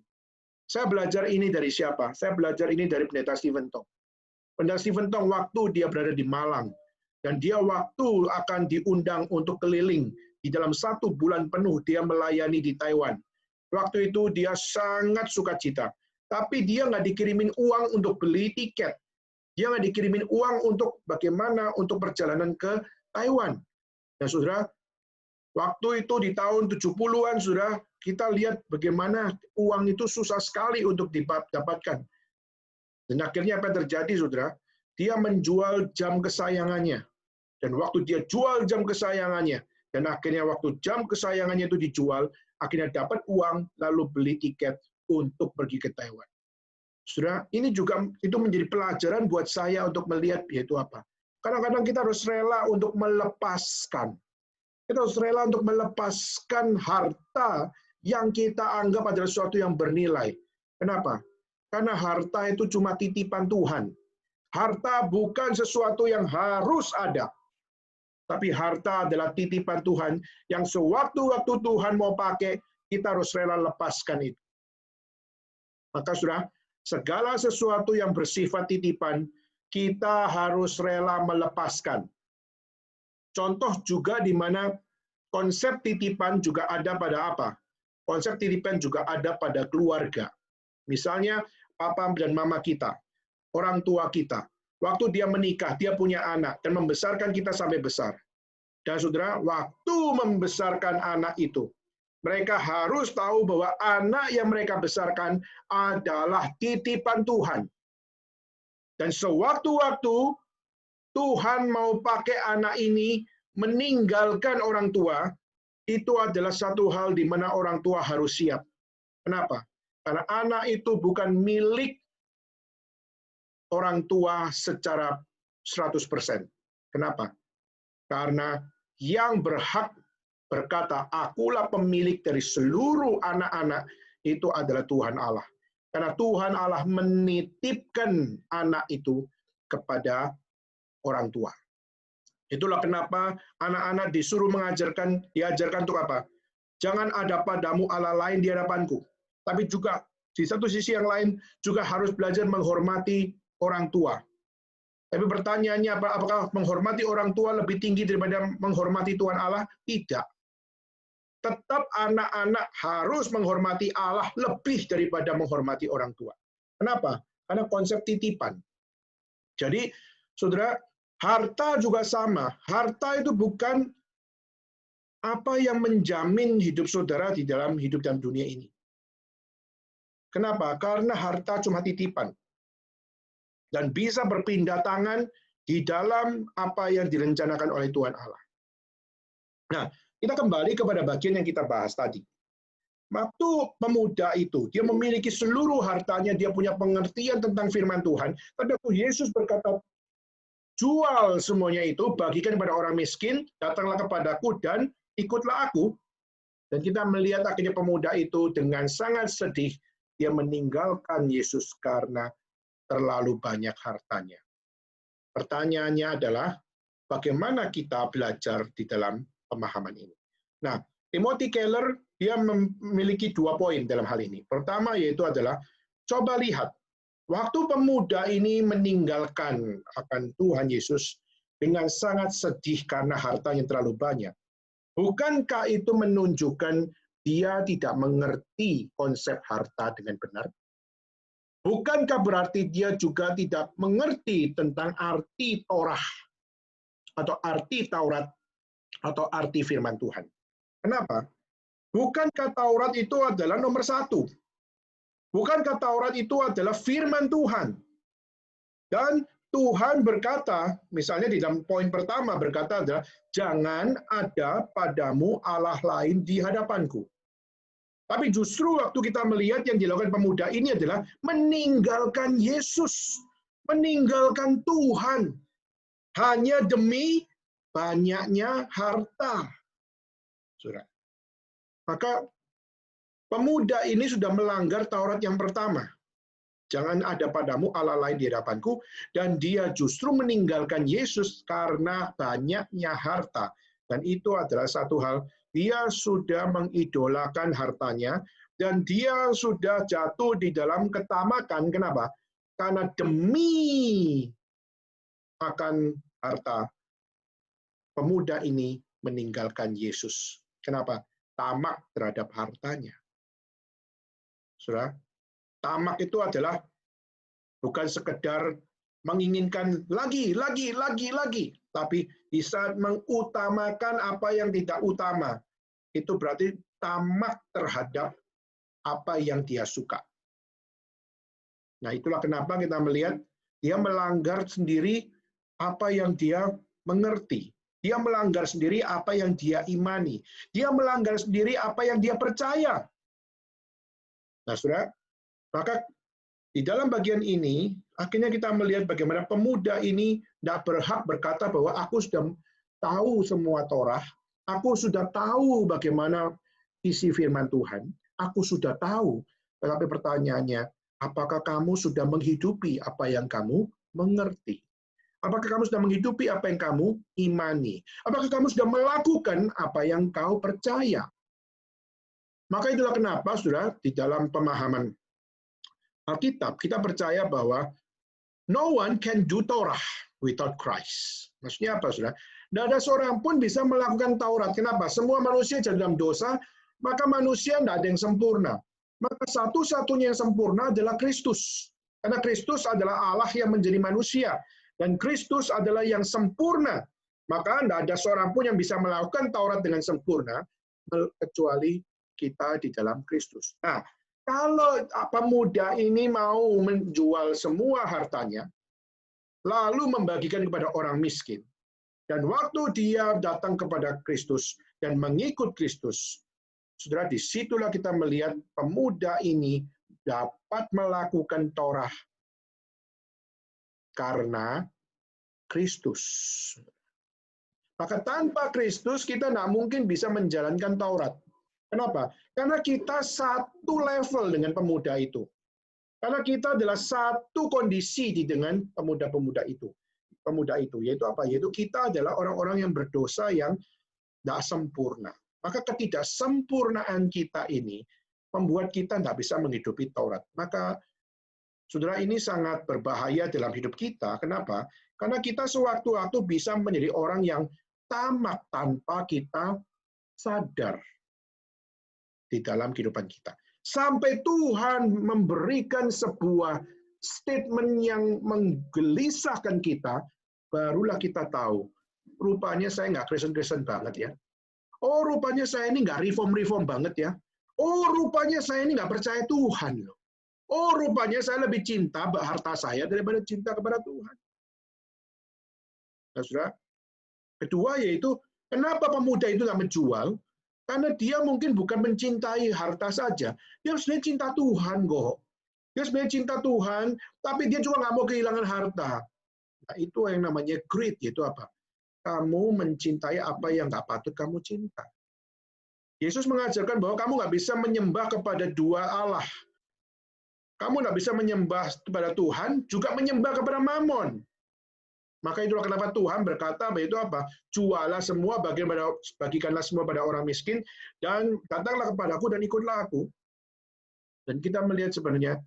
A: Saya belajar ini dari siapa? Saya belajar ini dari Pendeta Stephen Tong. Pendeta Stephen Tong waktu dia berada di Malang, dan dia waktu akan diundang untuk keliling, di dalam 1 bulan penuh dia melayani di Taiwan. Waktu itu dia sangat sukacita. Tapi dia nggak dikirimin uang untuk beli tiket. Dia nggak dikirimin uang untuk bagaimana untuk perjalanan ke Taiwan. Dan saudara, waktu itu di tahun 70-an, saudara, kita lihat bagaimana uang itu susah sekali untuk didapatkan. Dan akhirnya apa yang terjadi, saudara? Dia menjual jam kesayangannya. Dan waktu dia jual jam kesayangannya, dan akhirnya waktu jam kesayangannya itu dijual, akhirnya dapat uang, lalu beli tiket untuk pergi ke Taiwan. Saudara, ini juga itu menjadi pelajaran buat saya untuk melihat yaitu apa. Kadang-kadang kita harus rela untuk melepaskan. Kita harus rela untuk melepaskan harta yang kita anggap adalah sesuatu yang bernilai. Kenapa? Karena harta itu cuma titipan Tuhan. Harta bukan sesuatu yang harus ada. Tapi harta adalah titipan Tuhan yang sewaktu-waktu Tuhan mau pakai, kita harus rela lepaskan itu. Maka saudara, segala sesuatu yang bersifat titipan, kita harus rela melepaskan. Contoh juga di mana konsep titipan juga ada pada apa? Konsep titipan juga ada pada keluarga. Misalnya, papa dan mama kita, orang tua kita, waktu dia menikah, dia punya anak, dan membesarkan kita sampai besar. Dan saudara, waktu membesarkan anak itu, mereka harus tahu bahwa anak yang mereka besarkan adalah titipan Tuhan. Dan sewaktu-waktu Tuhan mau pakai anak ini meninggalkan orang tua, itu adalah satu hal di mana orang tua harus siap. Kenapa? Karena anak itu bukan milik orang tua secara 100%. Kenapa? Karena yang berhak berkata, akulah pemilik dari seluruh anak-anak, itu adalah Tuhan Allah. Karena Tuhan Allah menitipkan anak itu kepada orang tua. Itulah kenapa anak-anak disuruh diajarkan untuk apa? Jangan ada padamu Allah lain di hadapanku. Tapi juga di satu sisi yang lain juga harus belajar menghormati orang tua. Tapi pertanyaannya, apakah menghormati orang tua lebih tinggi daripada menghormati Tuhan Allah? Tidak. Tetap anak-anak harus menghormati Allah lebih daripada menghormati orang tua. Kenapa? Karena konsep titipan. Jadi, saudara, harta juga sama. Harta itu bukan apa yang menjamin hidup saudara di dalam hidup dalam dunia ini. Kenapa? Karena harta cuma titipan. Dan bisa berpindah tangan di dalam apa yang direncanakan oleh Tuhan Allah. Nah, kita kembali kepada bagian yang kita bahas tadi. Waktu pemuda itu, dia memiliki seluruh hartanya, dia punya pengertian tentang firman Tuhan. Tapi waktu Yesus berkata, jual semuanya itu, bagikan kepada orang miskin, datanglah kepadaku dan ikutlah aku. Dan kita melihat akhirnya pemuda itu dengan sangat sedih, dia meninggalkan Yesus karena terlalu banyak hartanya. Pertanyaannya adalah, bagaimana kita belajar di dalam pemahaman ini? Nah, Timothy Keller, dia memiliki 2 poin dalam hal ini. Pertama yaitu adalah, coba lihat, waktu pemuda ini meninggalkan akan Tuhan Yesus dengan sangat sedih karena hartanya terlalu banyak. Bukankah itu menunjukkan dia tidak mengerti konsep harta dengan benar? Bukankah berarti dia juga tidak mengerti tentang arti Torah atau arti Taurat atau arti firman Tuhan? Kenapa? Bukankah Taurat itu adalah nomor 1? Bukankah Taurat itu adalah firman Tuhan? Dan Tuhan berkata, misalnya di dalam poin pertama berkata adalah, jangan ada padamu Allah lain di hadapanku. Tapi justru waktu kita melihat yang dilakukan pemuda ini adalah meninggalkan Yesus, meninggalkan Tuhan, hanya demi banyaknya harta. Saudara. Maka pemuda ini sudah melanggar Taurat yang pertama. Jangan ada padamu Allah lain di hadapanku, dan dia justru meninggalkan Yesus karena banyaknya harta. Dan itu adalah satu hal, dia sudah mengidolakan hartanya, dan dia sudah jatuh di dalam ketamakan. Kenapa? Karena demi akan harta, pemuda ini meninggalkan Yesus. Kenapa? Tamak terhadap hartanya. Saudara, tamak itu adalah bukan sekedar menginginkan lagi, tapi di saat mengutamakan apa yang tidak utama, itu berarti tamak terhadap apa yang dia suka. Nah, itulah kenapa kita melihat dia melanggar sendiri apa yang dia mengerti. Dia melanggar sendiri apa yang dia imani. Dia melanggar sendiri apa yang dia percaya. Nah, saudara, maka di dalam bagian ini, akhirnya kita melihat bagaimana pemuda ini tidak berhak berkata bahwa aku sudah tahu semua Torah, aku sudah tahu bagaimana isi firman Tuhan, aku sudah tahu. Tetapi pertanyaannya, apakah kamu sudah menghidupi apa yang kamu mengerti? Apakah kamu sudah menghidupi apa yang kamu imani? Apakah kamu sudah melakukan apa yang kau percaya? Maka itulah kenapa, saudara, di dalam pemahaman Alkitab, kita percaya bahwa no one can do Torah without Christ. Maksudnya apa, saudara? Tidak ada seorang pun bisa melakukan Taurat. Kenapa? Semua manusia jatuh dalam dosa, maka manusia tidak ada yang sempurna. Maka satu-satunya yang sempurna adalah Kristus. Karena Kristus adalah Allah yang menjadi manusia. Dan Kristus adalah yang sempurna. Maka tidak ada seorang pun yang bisa melakukan Taurat dengan sempurna, kecuali kita di dalam Kristus. Nah, kalau pemuda ini mau menjual semua hartanya, lalu membagikan kepada orang miskin, dan waktu dia datang kepada Kristus dan mengikut Kristus, saudara, disitulah kita melihat pemuda ini dapat melakukan Torah karena Kristus. Maka tanpa Kristus kita tidak mungkin bisa menjalankan Taurat. Kenapa? Karena kita satu level dengan pemuda itu. Karena kita adalah satu kondisi dengan pemuda-pemuda itu. Pemuda itu, yaitu apa? Yaitu kita adalah orang-orang yang berdosa yang tidak sempurna. Maka ketidaksempurnaan kita ini membuat kita tidak bisa menghidupi Taurat. Maka, saudara, ini sangat berbahaya dalam hidup kita. Kenapa? Karena kita sewaktu-waktu bisa menjadi orang yang tamak tanpa kita sadar di dalam kehidupan kita. Sampai Tuhan memberikan sebuah statement yang menggelisahkan kita, barulah kita tahu, rupanya saya nggak Kristen-Kristen banget ya. Oh, rupanya saya ini nggak reform-reform banget ya. Oh, rupanya saya ini nggak percaya Tuhan loh. Oh, rupanya saya lebih cinta harta saya daripada cinta kepada Tuhan. Nah, saudara, kedua yaitu, kenapa pemuda itu nggak menjual? Karena dia mungkin bukan mencintai harta saja. Dia sebenarnya cinta Tuhan kok. Dia sebenarnya cinta Tuhan, tapi dia juga nggak mau kehilangan harta. Nah, itu yang namanya greed, yaitu apa? Kamu mencintai apa yang nggak patut kamu cinta. Yesus mengajarkan bahwa kamu nggak bisa menyembah kepada dua Allah. Kamu nggak bisa menyembah kepada Tuhan, juga menyembah kepada Mammon. Maka itulah kenapa Tuhan berkata, itu apa? Jualah semua, bagikanlah semua pada orang miskin, dan datanglah kepadaku dan ikutlah aku. Dan kita melihat sebenarnya,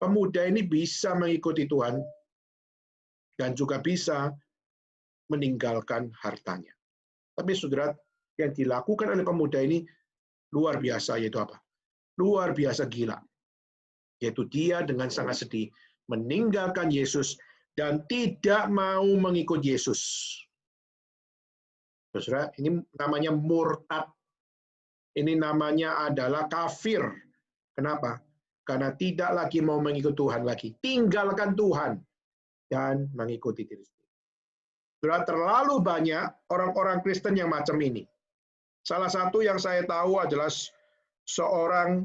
A: pemuda ini bisa mengikuti Tuhan, dan juga bisa meninggalkan hartanya. Tapi saudara, yang dilakukan oleh pemuda ini luar biasa, yaitu apa? Luar biasa gila. Yaitu dia dengan sangat sedih meninggalkan Yesus dan tidak mau mengikut Yesus. Saudara, ini namanya murtad. Ini namanya adalah kafir. Kenapa? Karena tidak lagi mau mengikut Tuhan lagi. Tinggalkan Tuhan dan mengikuti diri sendiri. Saudara, terlalu banyak orang-orang Kristen yang macam ini. Salah satu yang saya tahu adalah seorang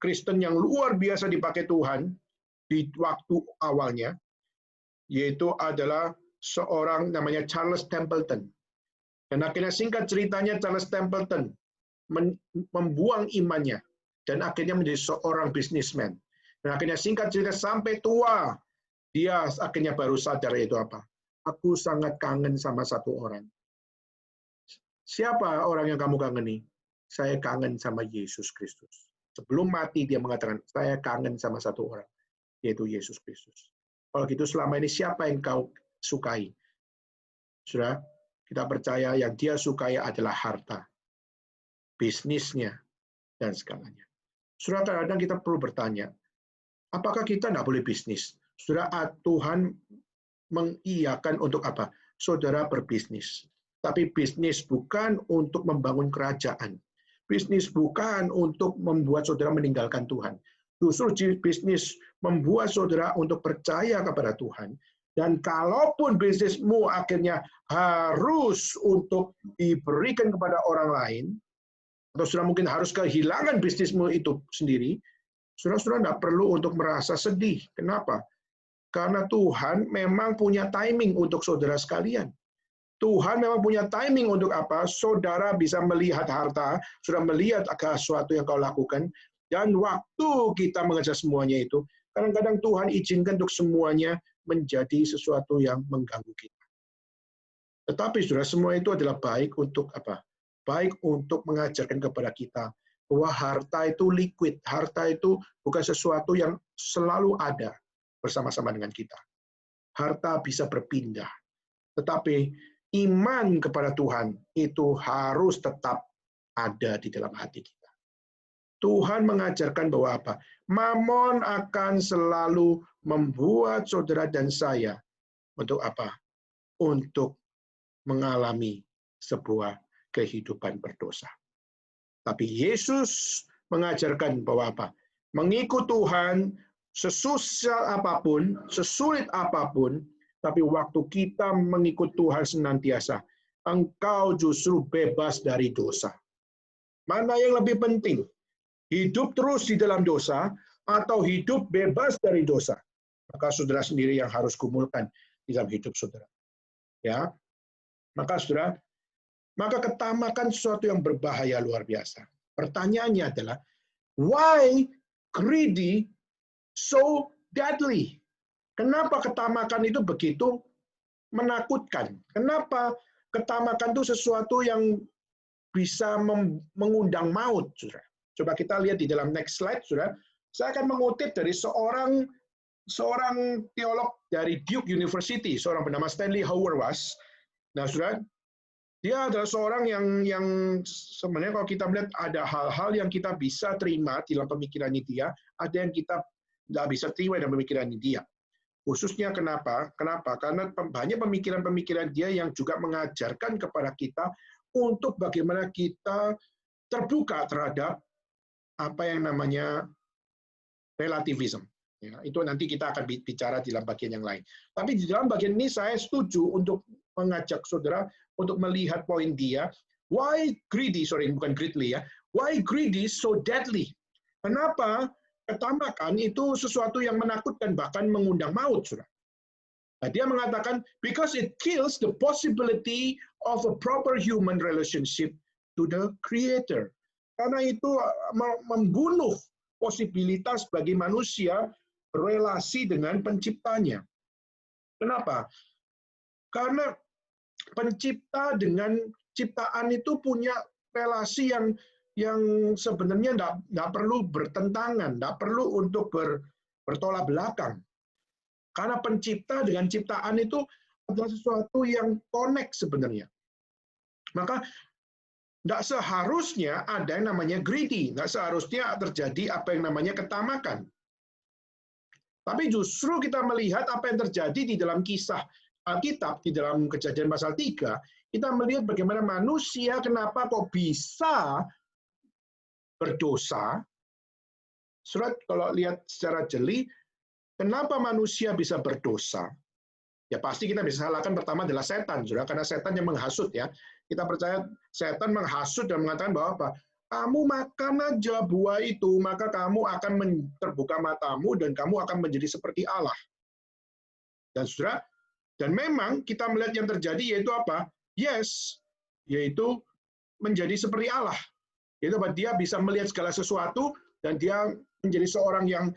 A: Kristen yang luar biasa dipakai Tuhan di waktu awalnya, yaitu adalah seorang namanya Charles Templeton. Dan akhirnya singkat ceritanya Charles Templeton membuang imannya dan akhirnya menjadi seorang bisnismen. Dan akhirnya singkat cerita sampai tua, dia akhirnya baru sadar itu apa? Aku sangat kangen sama satu orang. Siapa orang yang kamu kangeni? Saya kangen sama Yesus Kristus. Sebelum mati dia mengatakan, saya kangen sama satu orang, yaitu Yesus Kristus. Kalau gitu selama ini siapa yang kau sukai? Sudah, kita percaya yang dia sukai adalah harta, bisnisnya, dan segalanya. Sudah, kadang-kadang kita perlu bertanya, apakah kita tidak boleh bisnis? Sudah, Tuhan mengiyakan untuk apa? Saudara berbisnis. Tapi bisnis bukan untuk membangun kerajaan. Bisnis bukan untuk membuat saudara meninggalkan Tuhan. Justru bisnis membuat saudara untuk percaya kepada Tuhan. Dan kalaupun bisnismu akhirnya harus untuk diberikan kepada orang lain, atau saudara mungkin harus kehilangan bisnismu itu sendiri, saudara tidak perlu untuk merasa sedih. Kenapa? Karena Tuhan memang punya timing untuk saudara sekalian. Tuhan memang punya timing untuk apa? Saudara bisa melihat harta, sudah melihat sesuatu yang kau lakukan, dan waktu kita mengejar semuanya itu, kadang-kadang Tuhan izinkan untuk semuanya menjadi sesuatu yang mengganggu kita. Tetapi saudara, semua itu adalah baik untuk apa? Baik untuk mengajarkan kepada kita bahwa harta itu liquid, harta itu bukan sesuatu yang selalu ada bersama-sama dengan kita. Harta bisa berpindah, tetapi iman kepada Tuhan itu harus tetap ada di dalam hati kita. Tuhan mengajarkan bahwa apa? Mammon akan selalu membuat saudara dan saya untuk apa? Untuk mengalami sebuah kehidupan berdosa. Tapi Yesus mengajarkan bahwa apa? Mengikut Tuhan sesusah apapun, sesulit apapun, tapi waktu kita mengikut Tuhan senantiasa, engkau justru bebas dari dosa. Mana yang lebih penting? Hidup terus di dalam dosa atau hidup bebas dari dosa? Maka saudara sendiri yang harus gumulkan di dalam hidup saudara. Ya, maka saudara, maka ketamakan sesuatu yang berbahaya luar biasa. Pertanyaannya adalah, why greedy so deadly. Kenapa ketamakan itu begitu menakutkan? Kenapa ketamakan itu sesuatu yang bisa mengundang maut, Saudara? Coba kita lihat di dalam next slide, Saudara. Saya akan mengutip dari seorang teolog dari Duke University, seorang bernama Stanley Hauerwas. Nah, Saudara, dia adalah seorang yang sebenarnya kalau kita melihat ada hal-hal yang kita bisa terima dalam pemikirannya dia, ada yang kita nggak bisa terima dalam pemikirannya dia. Khususnya kenapa? Karena banyak pemikiran-pemikiran dia yang juga mengajarkan kepada kita untuk bagaimana kita terbuka terhadap apa yang namanya relativism. Ya, itu nanti kita akan bicara di dalam bagian yang lain. Tapi di dalam bagian ini saya setuju untuk mengajak saudara untuk melihat poin dia. Why greedy? Sorry, bukan greedily ya. Why greedy so deadly? Kenapa ketamakan itu sesuatu yang menakutkan, bahkan mengundang maut, saudara? Nah, dia mengatakan, because it kills the possibility of a proper human relationship to the Creator. Karena itu membunuh posibilitas bagi manusia berelasi dengan penciptanya. Kenapa? Karena pencipta dengan ciptaan itu punya relasi yang sebenarnya nggak perlu bertentangan, nggak perlu untuk bertolak belakang. Karena pencipta dengan ciptaan itu adalah sesuatu yang connect sebenarnya. Maka nggak seharusnya ada yang namanya greedy, nggak seharusnya terjadi apa yang namanya ketamakan. Tapi justru kita melihat apa yang terjadi di dalam kisah Alkitab, di dalam Kejadian pasal 3, kita melihat bagaimana manusia kenapa kok bisa berdosa. Surat kalau lihat secara jeli, kenapa manusia bisa berdosa? Ya pasti kita bisa salahkan pertama adalah setan, saudara, karena setan yang menghasut ya. Kita percaya setan menghasut dan mengatakan bahwa apa? Kamu makan aja buah itu, maka kamu akan terbuka matamu dan kamu akan menjadi seperti Allah. Dan saudara, dan memang kita melihat yang terjadi yaitu apa? Yes, yaitu menjadi seperti Allah. Yaitu bahwa dia bisa melihat segala sesuatu dan dia menjadi seorang yang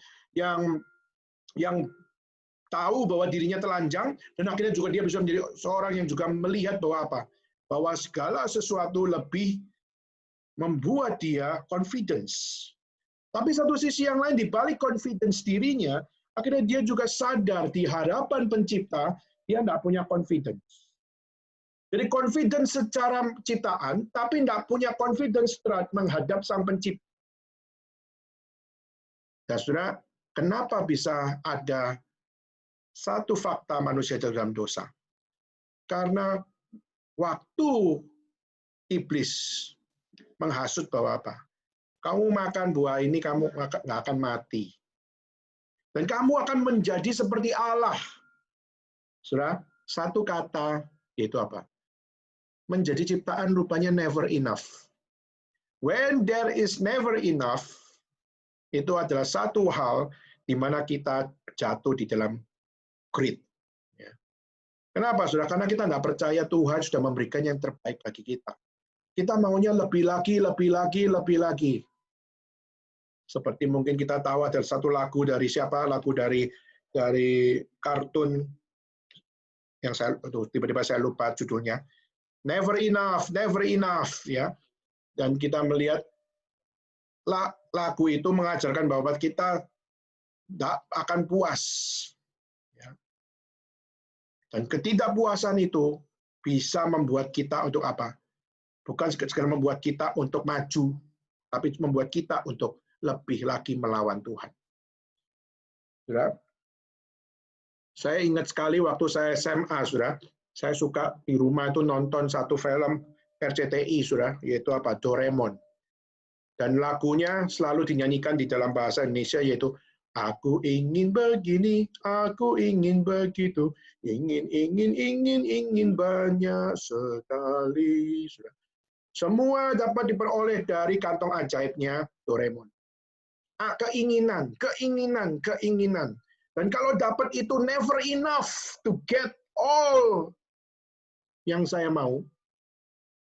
A: tahu bahwa dirinya telanjang, dan akhirnya juga dia bisa menjadi seorang yang juga melihat bahwa apa? Bahwa segala sesuatu lebih membuat dia confidence. Tapi satu sisi yang lain, di balik confidence dirinya, akhirnya dia juga sadar di hadapan pencipta, dia tidak punya confidence. Jadi confidence secara ciptaan, tapi tidak punya confidence menghadap sang pencipta. Dan saudara, kenapa bisa ada satu fakta manusia dalam dosa? Karena waktu iblis menghasut bahwa apa? Kamu makan buah ini, kamu nggak akan mati. Dan kamu akan menjadi seperti Allah. Saudara, satu kata, yaitu apa? Menjadi ciptaan rupanya never enough. When there is never enough, itu adalah satu hal di mana kita jatuh di dalam greed. Kenapa, saudara? Karena kita nggak percaya Tuhan sudah memberikan yang terbaik bagi kita. Kita maunya lebih lagi, lebih lagi, lebih lagi. Seperti mungkin kita tahu ada satu lagu dari siapa? Lagu dari kartun yang tiba-tiba saya lupa judulnya. Never enough, never enough, ya. Dan kita melihat lagu itu mengajarkan bahwa kita tidak akan puas. Dan ketidakpuasan itu bisa membuat kita untuk apa? Bukan sekedar membuat kita untuk maju, tapi membuat kita untuk lebih lagi melawan Tuhan. Saudara, saya ingat sekali waktu saya SMA, saudara, saya suka di rumah itu nonton satu film RCTI, saudara, yaitu apa? Doraemon. Dan lagunya selalu dinyanyikan di dalam bahasa Indonesia, yaitu aku ingin begini, aku ingin begitu, ingin banyak sekali. Semua dapat diperoleh dari kantong ajaibnya Doraemon. Keinginan. Dan kalau dapat itu never enough to get all yang saya mau,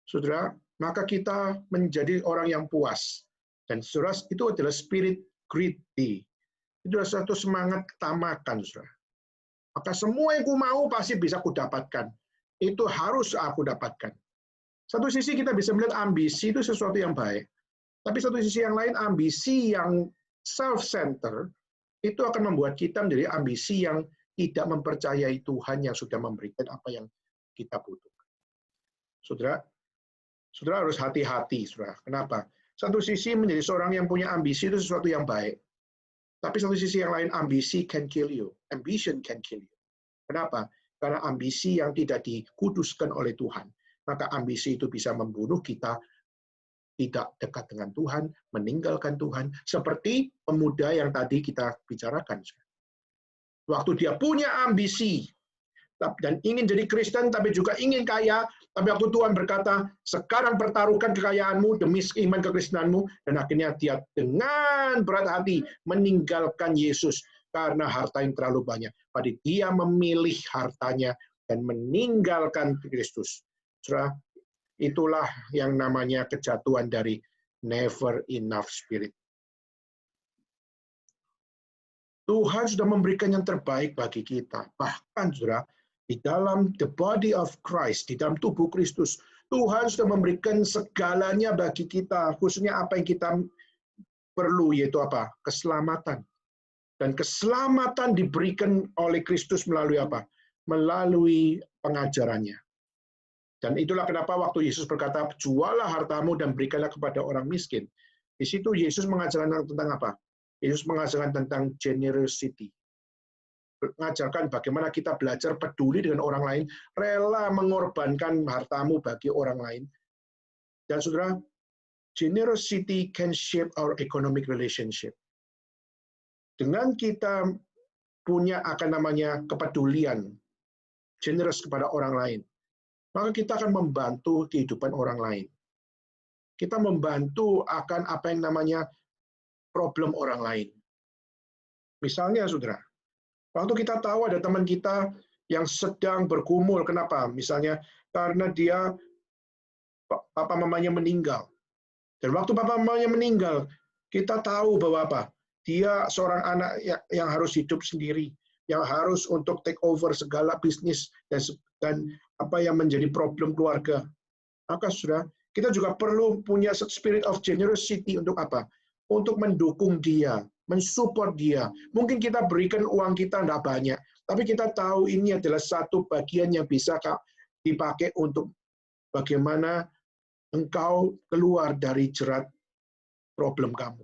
A: saudara, maka kita menjadi orang yang puas. Dan saudara, itu adalah spirit greedy. Itu adalah suatu semangat ketamakan, saudara. Maka semua yang ku mau pasti bisa kudapatkan. Itu harus aku dapatkan. Satu sisi kita bisa melihat ambisi itu sesuatu yang baik. Tapi satu sisi yang lain, ambisi yang self-centered, itu akan membuat kita menjadi ambisi yang tidak mempercayai Tuhan yang sudah memberikan apa yang kita butuhkan. Saudara, saudara harus hati-hati, saudara. Kenapa? Satu sisi menjadi seorang yang punya ambisi itu sesuatu yang baik. Tapi satu sisi yang lain, ambisi can kill you. Ambition can kill you. Kenapa? Karena ambisi yang tidak dikuduskan oleh Tuhan. Maka ambisi itu bisa membunuh kita, tidak dekat dengan Tuhan, meninggalkan Tuhan, seperti pemuda yang tadi kita bicarakan. Waktu dia punya ambisi, dan ingin jadi Kristen, tapi juga ingin kaya, tapi waktu Tuhan berkata, sekarang pertaruhkan kekayaanmu demi iman kekristenanmu, dan akhirnya dia dengan berat hati meninggalkan Yesus, karena harta yang terlalu banyak. Pada dia memilih hartanya, dan meninggalkan Kristus. Saudara, itulah yang namanya kejatuhan dari never enough spirit. Tuhan sudah memberikan yang terbaik bagi kita. Bahkan, saudara, di dalam the body of Christ, di dalam tubuh Kristus, Tuhan sudah memberikan segalanya bagi kita, khususnya apa yang kita perlu, yaitu apa? Keselamatan. Dan keselamatan diberikan oleh Kristus melalui apa? Melalui pengajarannya. Dan itulah kenapa waktu Yesus berkata, jualah hartamu dan berikanlah kepada orang miskin. Di situ Yesus mengajarkan tentang apa? Yesus mengajarkan tentang generosity. Mengajarkan bagaimana kita belajar peduli dengan orang lain, rela mengorbankan hartamu bagi orang lain. Dan saudara, generosity can shape our economic relationship. Dengan kita punya kepedulian, generous kepada orang lain, maka kita akan membantu kehidupan orang lain. Kita membantu akan apa yang namanya problem orang lain. Misalnya, saudara, waktu kita tahu ada teman kita yang sedang bergumul, kenapa? Misalnya, karena dia, papa mamanya meninggal. Dan waktu papa mamanya meninggal, kita tahu bahwa apa? Dia seorang anak yang harus hidup sendiri, yang harus untuk take over segala bisnis dan apa yang menjadi problem keluarga. Maka saudara, kita juga perlu punya spirit of generosity untuk apa? Untuk mendukung dia, mensupport dia. Mungkin kita berikan uang kita tidak banyak, tapi kita tahu ini adalah satu bagian yang bisa dipakai untuk bagaimana engkau keluar dari jerat problem kamu.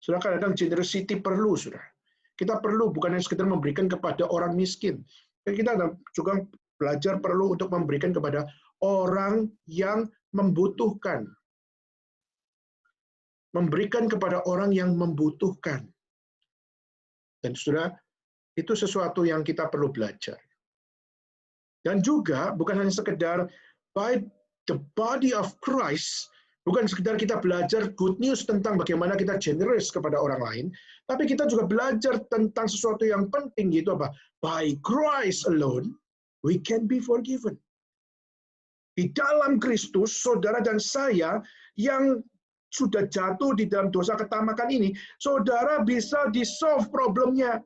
A: Saudara, kadang-kadang generosity perlu, saudara. Kita perlu bukan hanya sekedar memberikan kepada orang miskin. Kita juga belajar perlu untuk memberikan kepada orang yang membutuhkan. Memberikan kepada orang yang membutuhkan. Dan saudara, itu sesuatu yang kita perlu belajar. Dan juga bukan hanya sekedar by the body of Christ, bukan sekedar kita belajar good news tentang bagaimana kita generous kepada orang lain, tapi kita juga belajar tentang sesuatu yang penting, yaitu apa? By Christ alone, we can be forgiven. Di dalam Kristus, saudara dan saya yang sudah jatuh di dalam dosa ketamakan ini, saudara bisa di-solve problemnya.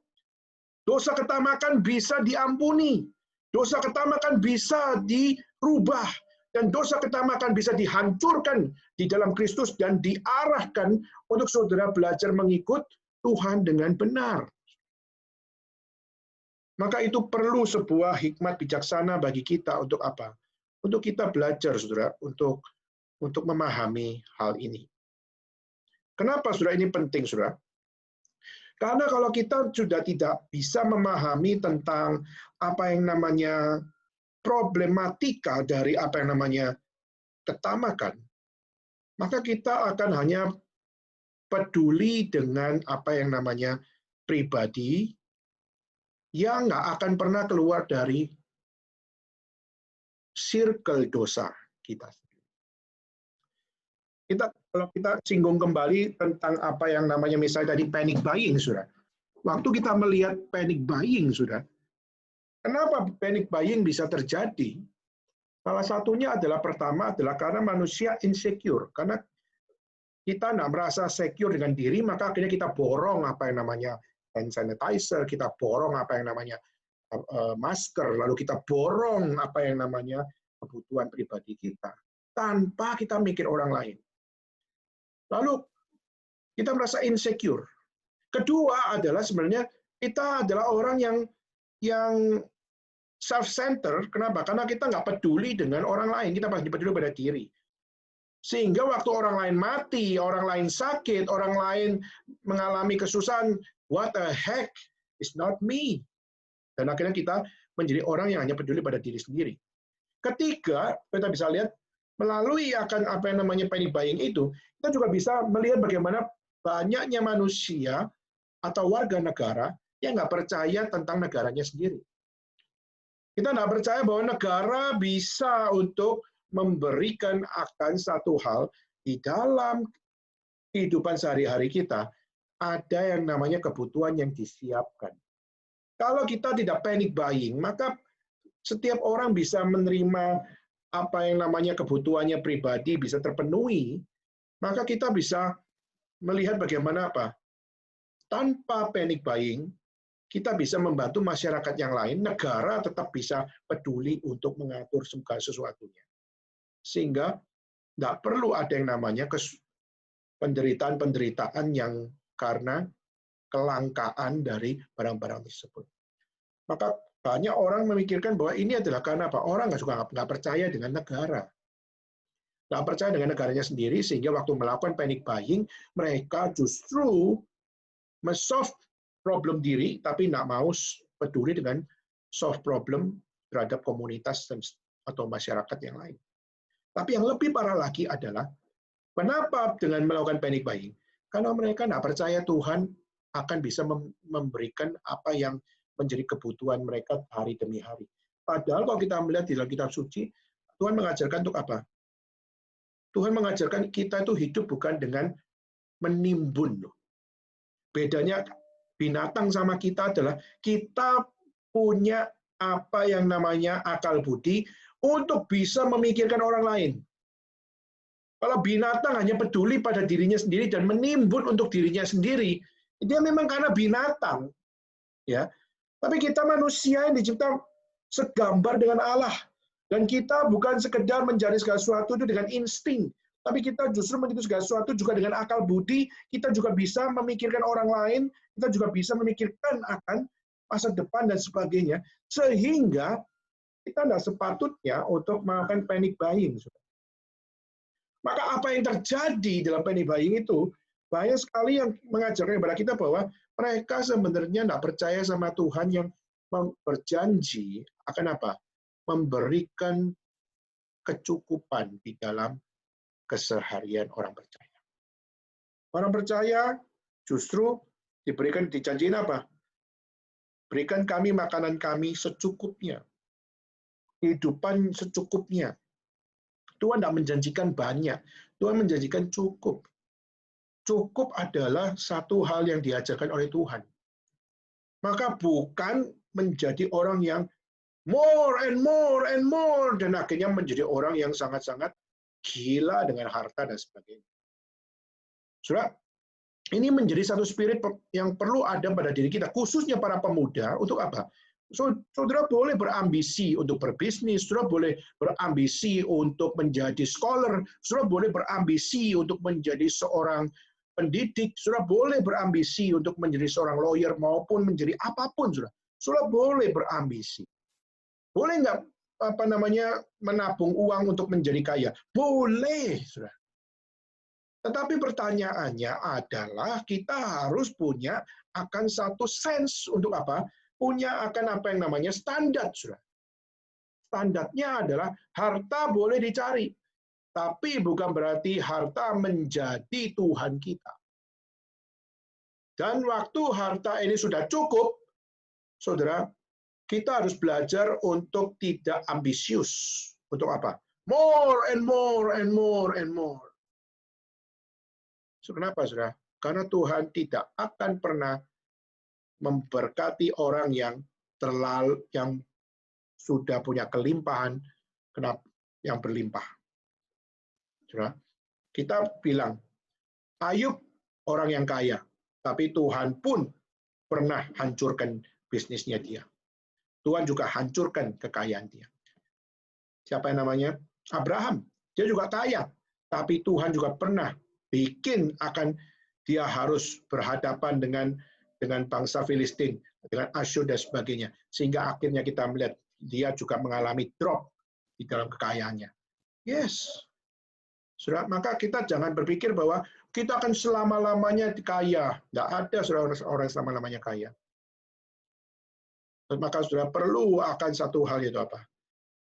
A: Dosa ketamakan bisa diampuni. Dosa ketamakan bisa dirubah. Dan dosa ketamakan bisa dihancurkan di dalam Kristus dan diarahkan untuk saudara belajar mengikut Tuhan dengan benar. Maka itu perlu sebuah hikmat bijaksana bagi kita untuk apa? Untuk kita belajar, saudara, untuk memahami hal ini. Kenapa, saudara, ini penting, saudara? Karena kalau kita sudah tidak bisa memahami tentang apa yang namanya problematika dari apa yang namanya ketamakan, maka kita akan hanya peduli dengan apa yang namanya pribadi yang nggak akan pernah keluar dari circle dosa kita. Kalau kita singgung kembali tentang apa yang namanya misalnya tadi panic buying, saudara. Waktu kita melihat panic buying, saudara, kenapa panic buying bisa terjadi? Salah satunya adalah pertama adalah karena manusia insecure. Karena kita tidak merasa secure dengan diri, maka akhirnya kita borong apa yang namanya hand sanitizer, kita borong apa yang namanya masker, lalu kita borong apa yang namanya kebutuhan pribadi kita, tanpa kita mikir orang lain. Lalu kita merasa insecure. Kedua adalah sebenarnya kita adalah orang yang self-center. Kenapa? Karena kita nggak peduli dengan orang lain, kita pasti peduli pada diri. Sehingga waktu orang lain mati, orang lain sakit, orang lain mengalami kesusahan, what the heck, is not me. Dan akhirnya kita menjadi orang yang hanya peduli pada diri sendiri. Ketiga, kita bisa lihat melalui akan apa yang namanya panic buying itu, kita juga bisa melihat bagaimana banyaknya manusia atau warga negara yang nggak percaya tentang negaranya sendiri. Kita nggak percaya bahwa negara bisa untuk memberikan akan satu hal di dalam kehidupan sehari-hari kita, ada yang namanya kebutuhan yang disiapkan. Kalau kita tidak panic buying, maka setiap orang bisa menerima apa yang namanya kebutuhannya pribadi bisa terpenuhi, maka kita bisa melihat bagaimana apa? Tanpa panic buying, kita bisa membantu masyarakat yang lain, negara tetap bisa peduli untuk mengatur segala sesuatunya. Sehingga tidak perlu ada yang namanya penderitaan-penderitaan yang karena kelangkaan dari barang-barang tersebut. Maka banyak orang memikirkan bahwa ini adalah karena apa? Orang nggak percaya dengan negara. Nggak percaya dengan negaranya sendiri, sehingga waktu melakukan panic buying, mereka justru men-solve problem diri, tapi nggak mau peduli dengan solve problem terhadap komunitas atau masyarakat yang lain. Tapi yang lebih parah lagi adalah, kenapa dengan melakukan panic buying? Karena mereka nggak percaya Tuhan akan bisa memberikan apa yang menjadi kebutuhan mereka hari demi hari. Padahal kalau kita melihat di dalam kitab suci, Tuhan mengajarkan untuk apa? Tuhan mengajarkan kita itu hidup bukan dengan menimbun. Bedanya binatang sama kita adalah kita punya apa yang namanya akal budi untuk bisa memikirkan orang lain. Kalau binatang hanya peduli pada dirinya sendiri dan menimbun untuk dirinya sendiri, dia memang karena binatang, ya. Tapi kita manusia yang dicipta segambar dengan Allah, dan kita bukan sekedar mencari segala sesuatu itu dengan insting, tapi kita justru mencari segala sesuatu juga dengan akal budi. Kita juga bisa memikirkan orang lain, kita juga bisa memikirkan akan masa depan dan sebagainya, sehingga kita tidak sepatutnya untuk melakukan panic buying. Maka apa yang terjadi dalam panic buying itu, banyak sekali yang mengajarkan kepada kita bahwa mereka sebenarnya tidak percaya sama Tuhan yang berjanji akan apa? Memberikan kecukupan di dalam keseharian orang percaya. Orang percaya justru dijanjiin apa? Berikan kami makanan kami secukupnya. Kehidupan secukupnya. Tuhan tidak menjanjikan banyak, Tuhan menjanjikan cukup. Cukup adalah satu hal yang diajarkan oleh Tuhan. Maka bukan menjadi orang yang more and more and more, dan akhirnya menjadi orang yang sangat-sangat gila dengan harta dan sebagainya. Saudara, ini menjadi satu spirit yang perlu ada pada diri kita, khususnya para pemuda, untuk apa? Saudara boleh berambisi untuk berbisnis, saudara boleh berambisi untuk menjadi scholar, saudara boleh berambisi untuk menjadi seorang pendidik, saudara boleh berambisi untuk menjadi seorang lawyer maupun menjadi apapun, saudara boleh berambisi. Boleh nggak menabung uang untuk menjadi kaya? Boleh, saudara. Tetapi pertanyaannya adalah kita harus punya akan satu sense untuk apa? Punya akan apa yang namanya standar, saudara. Standarnya adalah harta boleh dicari, tapi bukan berarti harta menjadi Tuhan kita. Dan waktu harta ini sudah cukup, saudara, kita harus belajar untuk tidak ambisius. Untuk apa? More and more and more and more. So, kenapa, saudara? Karena Tuhan tidak akan pernah memberkati orang yang sudah punya kelimpahan, yang berlimpah. Saudara, kita bilang, Ayub orang yang kaya, tapi Tuhan pun pernah hancurkan bisnisnya dia. Tuhan juga hancurkan kekayaan dia. Siapa yang namanya? Abraham. Dia juga kaya. Tapi Tuhan juga pernah bikin akan dia harus berhadapan dengan bangsa Filistin, dengan Asyur dan sebagainya. Sehingga akhirnya kita melihat dia juga mengalami drop di dalam kekayaannya. Yes. Saudara, maka kita jangan berpikir bahwa kita akan selama-lamanya kaya. Tidak ada orang selama-lamanya kaya. Maka saudara perlu akan satu hal, yaitu apa?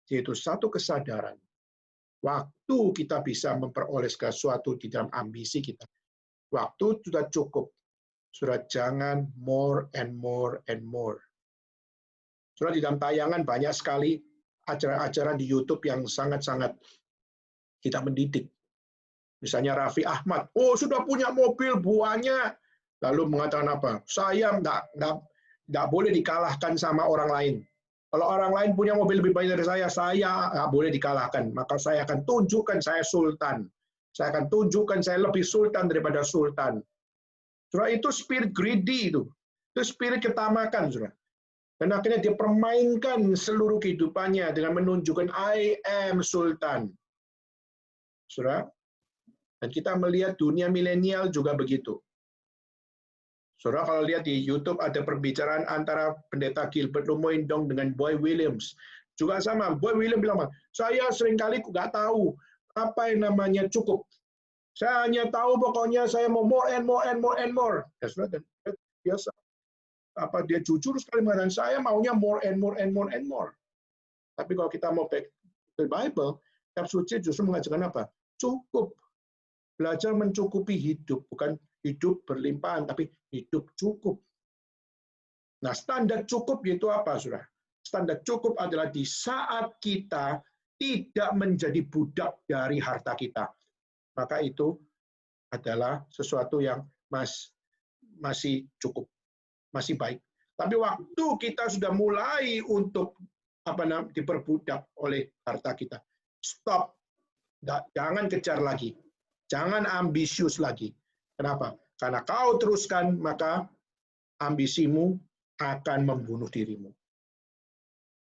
A: Yaitu satu kesadaran. Waktu kita bisa memperoleh sesuatu di dalam ambisi kita. Waktu sudah cukup. Saudara, jangan more and more and more. Saudara, di dalam tayangan banyak sekali acara-acara di YouTube yang sangat-sangat kita mendidik. Misalnya Raffi Ahmad, sudah punya mobil banyak. Lalu mengatakan apa? Saya nggak boleh dikalahkan sama orang lain. Kalau orang lain punya mobil lebih banyak dari saya nggak boleh dikalahkan. Maka saya akan tunjukkan saya sultan. Saya akan tunjukkan saya lebih sultan daripada sultan. Saudara, itu spirit greedy itu. Itu spirit ketamakan, saudara. Dan akhirnya dia permainkan seluruh kehidupannya dengan menunjukkan I am sultan. Saudara, dan kita melihat dunia milenial juga begitu. Saudara, kalau lihat di YouTube ada perbicaraan antara pendeta Gilbert Lumoindong dengan Boy Williams. Juga sama, Boy Williams bilang, saya seringkali nggak tahu apa yang namanya cukup. Saya hanya tahu pokoknya saya mau more and more and more and more. Ya, saudara, dan biasa. Apa dia jujur sekali mengatakan saya maunya more and more and more and more. Tapi kalau kita mau back to the Bible, kitab suci justru mengajarkan apa? Cukup. Belajar mencukupi hidup, bukan hidup berlimpahan, tapi hidup cukup. Nah, standar cukup itu apa, saudara? Standar cukup adalah di saat kita tidak menjadi budak dari harta kita. Maka itu adalah sesuatu yang masih cukup, masih baik. Tapi waktu kita sudah mulai untuk diperbudak oleh harta kita, stop. Jangan kejar lagi. Jangan ambisius lagi. Kenapa? Karena kau teruskan, maka ambisimu akan membunuh dirimu.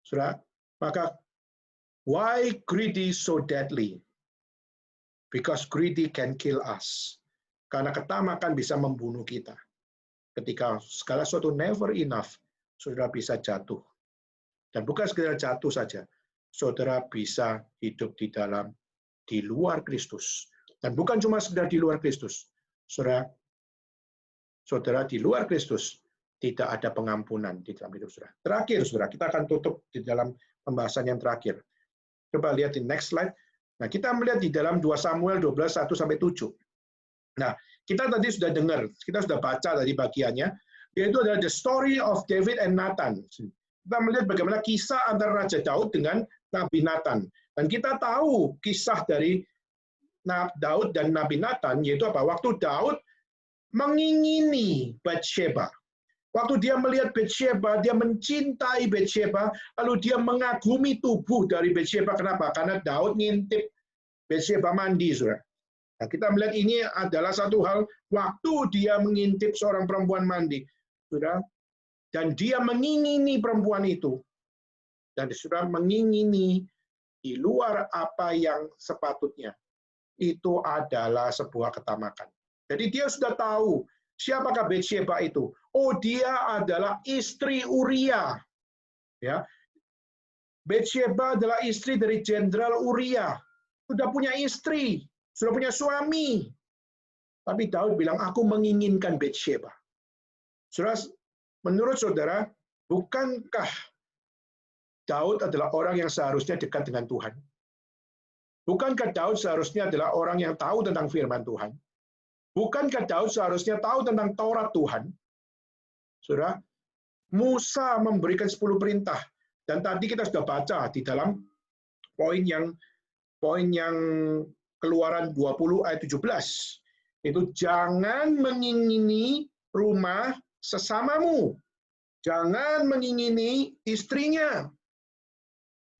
A: Saudara, maka why greedy so deadly? Because greedy can kill us. Karena ketamakan bisa membunuh kita. Ketika segala sesuatu never enough, saudara bisa jatuh. Dan bukan sekedar jatuh saja, saudara bisa hidup di luar Kristus. Dan bukan cuma sekedar di luar Kristus. Saudara, di luar Kristus tidak ada pengampunan di dalam hidup saudara. Terakhir, saudara, kita akan tutup di dalam pembahasan yang terakhir. Coba lihat di next slide. Nah, kita melihat di dalam 2 Samuel 12, 1-7. Nah, kita tadi sudah dengar, kita sudah baca tadi bagiannya, yaitu adalah the story of David and Nathan. Kita melihat bagaimana kisah antara Raja Daud dengan Nabi Nathan. Dan kita tahu kisah dari Daud dan Nabi Nathan, yaitu apa? Waktu Daud mengingini Batsheba. Waktu dia melihat Batsheba, dia mencintai Batsheba, lalu dia mengagumi tubuh dari Batsheba. Kenapa? Karena Daud ngintip Batsheba mandi, saudara. Nah, kita melihat ini adalah satu hal, waktu dia mengintip seorang perempuan mandi, saudara, dan dia mengingini perempuan itu, dan saudara mengingini di luar apa yang sepatutnya. Itu adalah sebuah ketamakan. Jadi dia sudah tahu siapakah Batsheba itu. Oh, dia adalah istri Uria. Ya. Batsheba adalah istri dari Jenderal Uria. Sudah punya istri, sudah punya suami. Tapi Daud bilang, aku menginginkan Batsheba. Saudara, menurut saudara, bukankah Daud adalah orang yang seharusnya dekat dengan Tuhan? Bukankah Daud seharusnya adalah orang yang tahu tentang firman Tuhan? Bukankah Daud seharusnya tahu tentang Taurat Tuhan? Saudara, Musa memberikan 10 perintah. Dan tadi kita sudah baca di dalam poin yang Keluaran 20 ayat 17. Itu jangan mengingini rumah sesamamu. Jangan mengingini istrinya.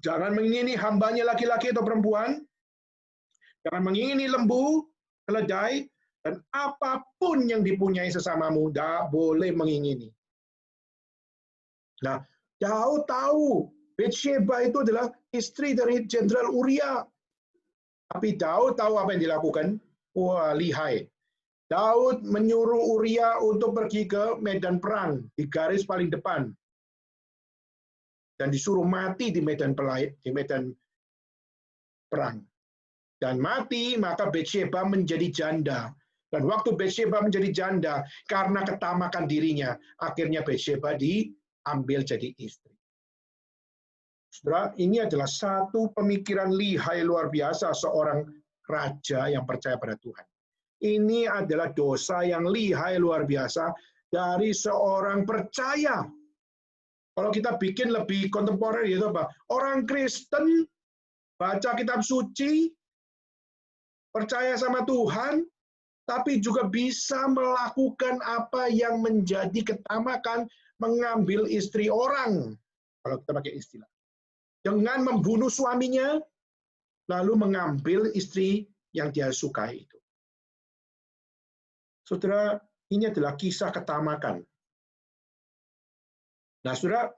A: Jangan mengingini hambanya laki-laki atau perempuan. Jangan mengingini lembu, keledai, dan apapun yang dipunyai sesamamu, tidak boleh mengingini. Nah, Daud tahu Bathsheba itu adalah istri dari Jenderal Uria. Tapi Daud tahu apa yang dilakukan? Wah, lihai. Daud menyuruh Uria untuk pergi ke medan perang, di garis paling depan. Dan disuruh mati di medan perang. Dan mati, maka Bathsheba menjadi janda. Dan waktu Bathsheba menjadi janda, karena ketamakan dirinya, akhirnya Bathsheba diambil jadi istri. Saudara, ini adalah satu pemikiran lihai luar biasa seorang raja yang percaya pada Tuhan. Ini adalah dosa yang lihai luar biasa dari seorang percaya. Kalau kita bikin lebih kontemporer, yaitu apa? Orang Kristen baca kitab suci, percaya sama Tuhan, tapi juga bisa melakukan apa yang menjadi ketamakan, mengambil istri orang. Kalau kita pakai istilah. Dengan membunuh suaminya, lalu mengambil istri yang dia sukai itu. Saudara, ini adalah kisah ketamakan. Nah, saudara,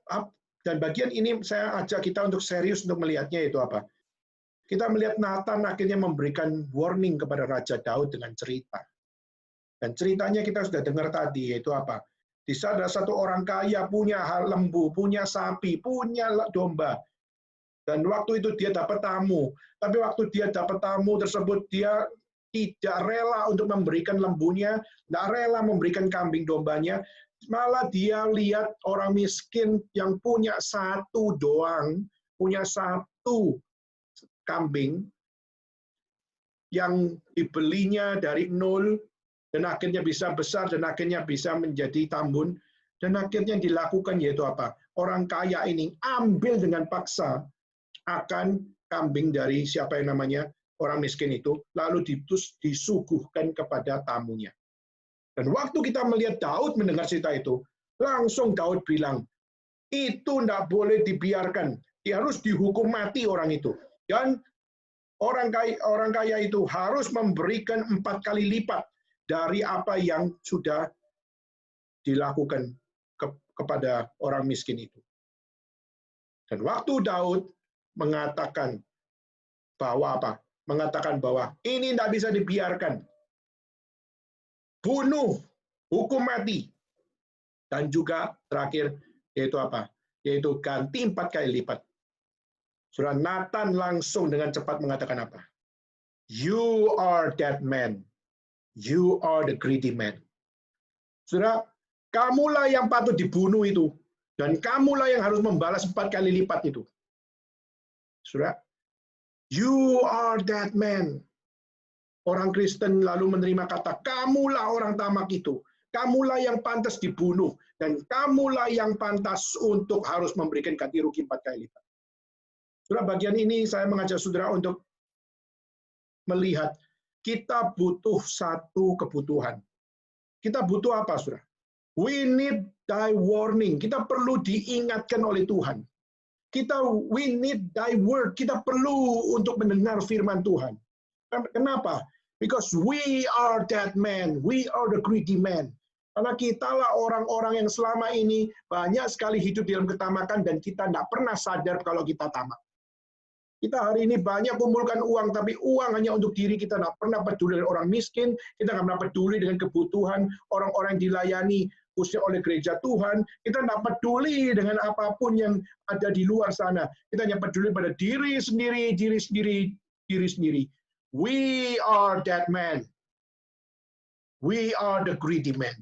A: dan bagian ini saya ajak kita untuk serius untuk melihatnya itu apa? Kita melihat Nathan akhirnya memberikan warning kepada Raja Daud dengan cerita. Dan ceritanya kita sudah dengar tadi, yaitu apa? Di sana ada satu orang kaya punya lembu, punya sapi, punya domba. Dan waktu itu dia dapat tamu. Tapi waktu dia dapat tamu tersebut, dia tidak rela untuk memberikan lembunya, tidak rela memberikan kambing dombanya, malah dia lihat orang miskin yang punya satu doang, punya satu kambing, yang dibelinya dari nol, dan akhirnya bisa besar, dan akhirnya bisa menjadi tambun, dan akhirnya dilakukan yaitu apa? Orang kaya ini ambil dengan paksa akan kambing dari siapa yang namanya orang miskin itu, lalu disuguhkan kepada tamunya. Dan waktu kita melihat Daud mendengar cerita itu, langsung Daud bilang, itu tidak boleh dibiarkan, dia harus dihukum mati orang itu. Dan orang kaya itu harus memberikan 4 kali lipat dari apa yang sudah dilakukan kepada orang miskin itu. Dan waktu Daud mengatakan bahwa apa? Mengatakan bahwa ini tidak bisa dibiarkan. Bunuh, hukum mati. Dan juga terakhir, yaitu apa? Yaitu ganti 4 kali lipat. Saudara, Nathan langsung dengan cepat mengatakan apa? You are that man. You are the greedy man. Saudara, kamulah yang patut dibunuh itu. Dan kamulah yang harus membalas 4 kali lipat itu. Saudara, you are that man. Orang Kristen lalu menerima kata, kamulah orang tamak itu. Kamulah yang pantas dibunuh. Dan kamulah yang pantas untuk harus memberikan ganti rugi 4 kali lipat. Saudara, bagian ini saya mengajak saudara untuk melihat kita butuh satu kebutuhan. Kita butuh apa, saudara? We need thy warning. Kita perlu diingatkan oleh Tuhan. We need thy word. Kita perlu untuk mendengar firman Tuhan. Kenapa? Because we are that man. We are the greedy man. Karena kitalah orang-orang yang selama ini banyak sekali hidup dalam ketamakan dan kita tidak pernah sadar kalau kita tamak. Kita hari ini banyak kumpulkan uang, tapi uang hanya untuk diri, kita tidak pernah peduli dengan orang miskin, kita tidak pernah peduli dengan kebutuhan orang-orang yang dilayani khususnya oleh gereja Tuhan, kita tidak peduli dengan apapun yang ada di luar sana. Kita hanya peduli pada diri sendiri, diri sendiri, diri sendiri. We are that man. We are the greedy man.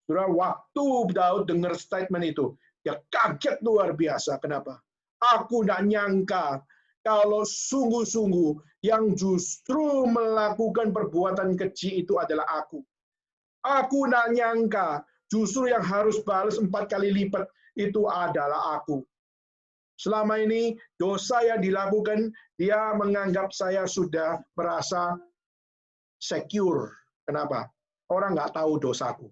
A: Saudara, waktu Daud dengar statement itu, dia kaget luar biasa. Kenapa? Aku tidak nyangka kalau sungguh-sungguh yang justru melakukan perbuatan keji itu adalah aku. Aku tidak nyangka justru yang harus balas 4 kali lipat itu adalah aku. Selama ini dosa yang dilakukan, dia menganggap saya sudah merasa secure. Kenapa? Orang nggak tahu dosaku.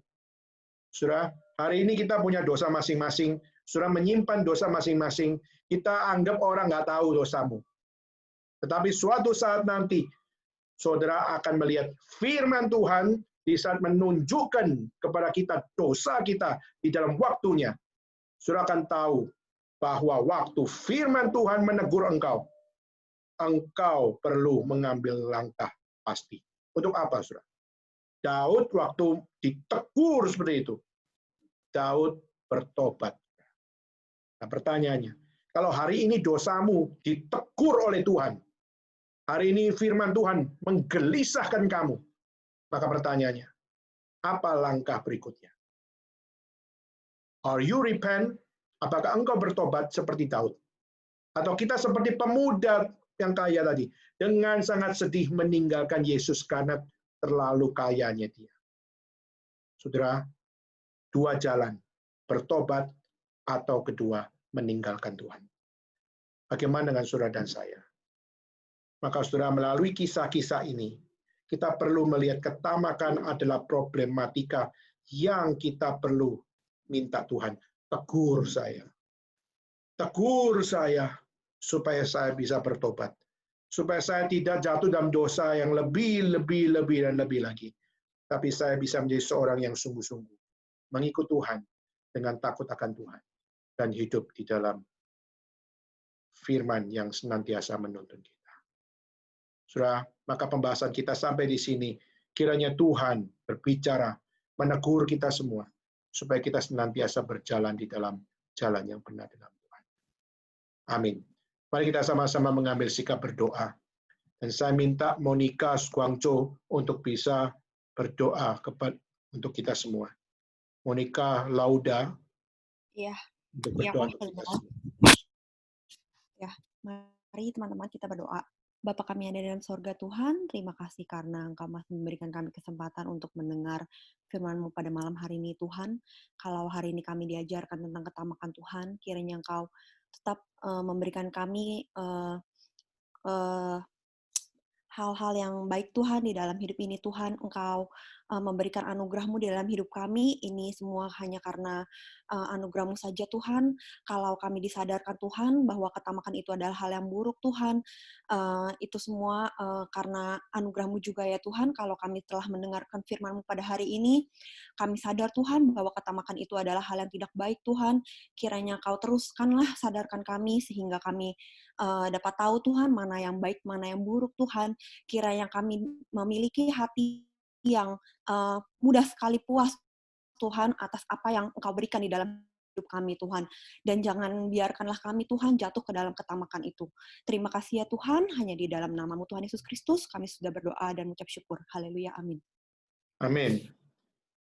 A: Saudara, hari ini kita punya dosa masing-masing. Saudara menyimpan dosa masing-masing. Kita anggap orang nggak tahu dosamu. Tetapi suatu saat nanti, saudara akan melihat firman Tuhan di saat menunjukkan kepada kita dosa kita di dalam waktunya, saudara akan tahu bahwa waktu firman Tuhan menegur engkau perlu mengambil langkah pasti. Untuk apa, saudara? Daud waktu ditegur seperti itu, Daud bertobat. Nah, pertanyaannya, kalau hari ini dosamu ditegur oleh Tuhan, hari ini firman Tuhan menggelisahkan kamu, maka pertanyaannya, apa langkah berikutnya? Are you repent? Apakah engkau bertobat seperti Daud? Atau kita seperti pemuda yang kaya tadi, dengan sangat sedih meninggalkan Yesus karena terlalu kayanya dia. Saudara, dua jalan, bertobat atau kedua, meninggalkan Tuhan. Bagaimana dengan saudara dan saya? Maka saudara, melalui kisah-kisah ini, kita perlu melihat ketamakan adalah problematika yang kita perlu minta Tuhan, tegur saya. Tegur saya, supaya saya bisa bertobat. Supaya saya tidak jatuh dalam dosa yang lebih dan lebih lagi. Tapi saya bisa menjadi seorang yang sungguh-sungguh. Mengikut Tuhan, dengan takut akan Tuhan. Dan hidup di dalam firman yang senantiasa menuntun kita. Saudara, maka pembahasan kita sampai di sini. Kiranya Tuhan berbicara, menegur kita semua. Supaya kita senantiasa berjalan di dalam jalan yang benar dalam Tuhan. Amin. Mari kita sama-sama mengambil sikap berdoa. Dan saya minta Monica Guangzhou untuk bisa berdoa untuk kita semua. Monica Lauda.
B: Ya,
A: untuk berdoa untuk kita semua.
B: Ya, mari teman-teman kita berdoa. Bapa kami yang ada dalam sorga Tuhan, terima kasih karena Engkau masih memberikan kami kesempatan untuk mendengar firman-Mu pada malam hari ini Tuhan. Kalau hari ini kami diajarkan tentang ketamakan Tuhan, kiranya Engkau tetap memberikan kami hal-hal yang baik Tuhan di dalam hidup ini Tuhan. Engkau memberikan anugerah-Mu di dalam hidup kami. Ini semua hanya karena anugerah-Mu saja Tuhan. Kalau kami disadarkan Tuhan bahwa ketamakan itu adalah hal yang buruk Tuhan, itu semua karena anugerah-Mu juga ya Tuhan. Kalau kami telah mendengarkan firman-Mu pada hari ini, kami sadar Tuhan bahwa ketamakan itu adalah hal yang tidak baik Tuhan. Kiranya Kau teruskanlah sadarkan kami sehingga kami dapat tahu Tuhan mana yang baik, mana yang buruk Tuhan. Kiranya kami memiliki hati yang mudah sekali puas Tuhan atas apa yang Engkau berikan di dalam hidup kami Tuhan. Dan jangan biarkanlah kami Tuhan jatuh ke dalam ketamakan itu. Terima kasih ya Tuhan, hanya di dalam nama-Mu Tuhan Yesus Kristus kami sudah berdoa dan mengucap syukur. Haleluya, amin.
A: Amin.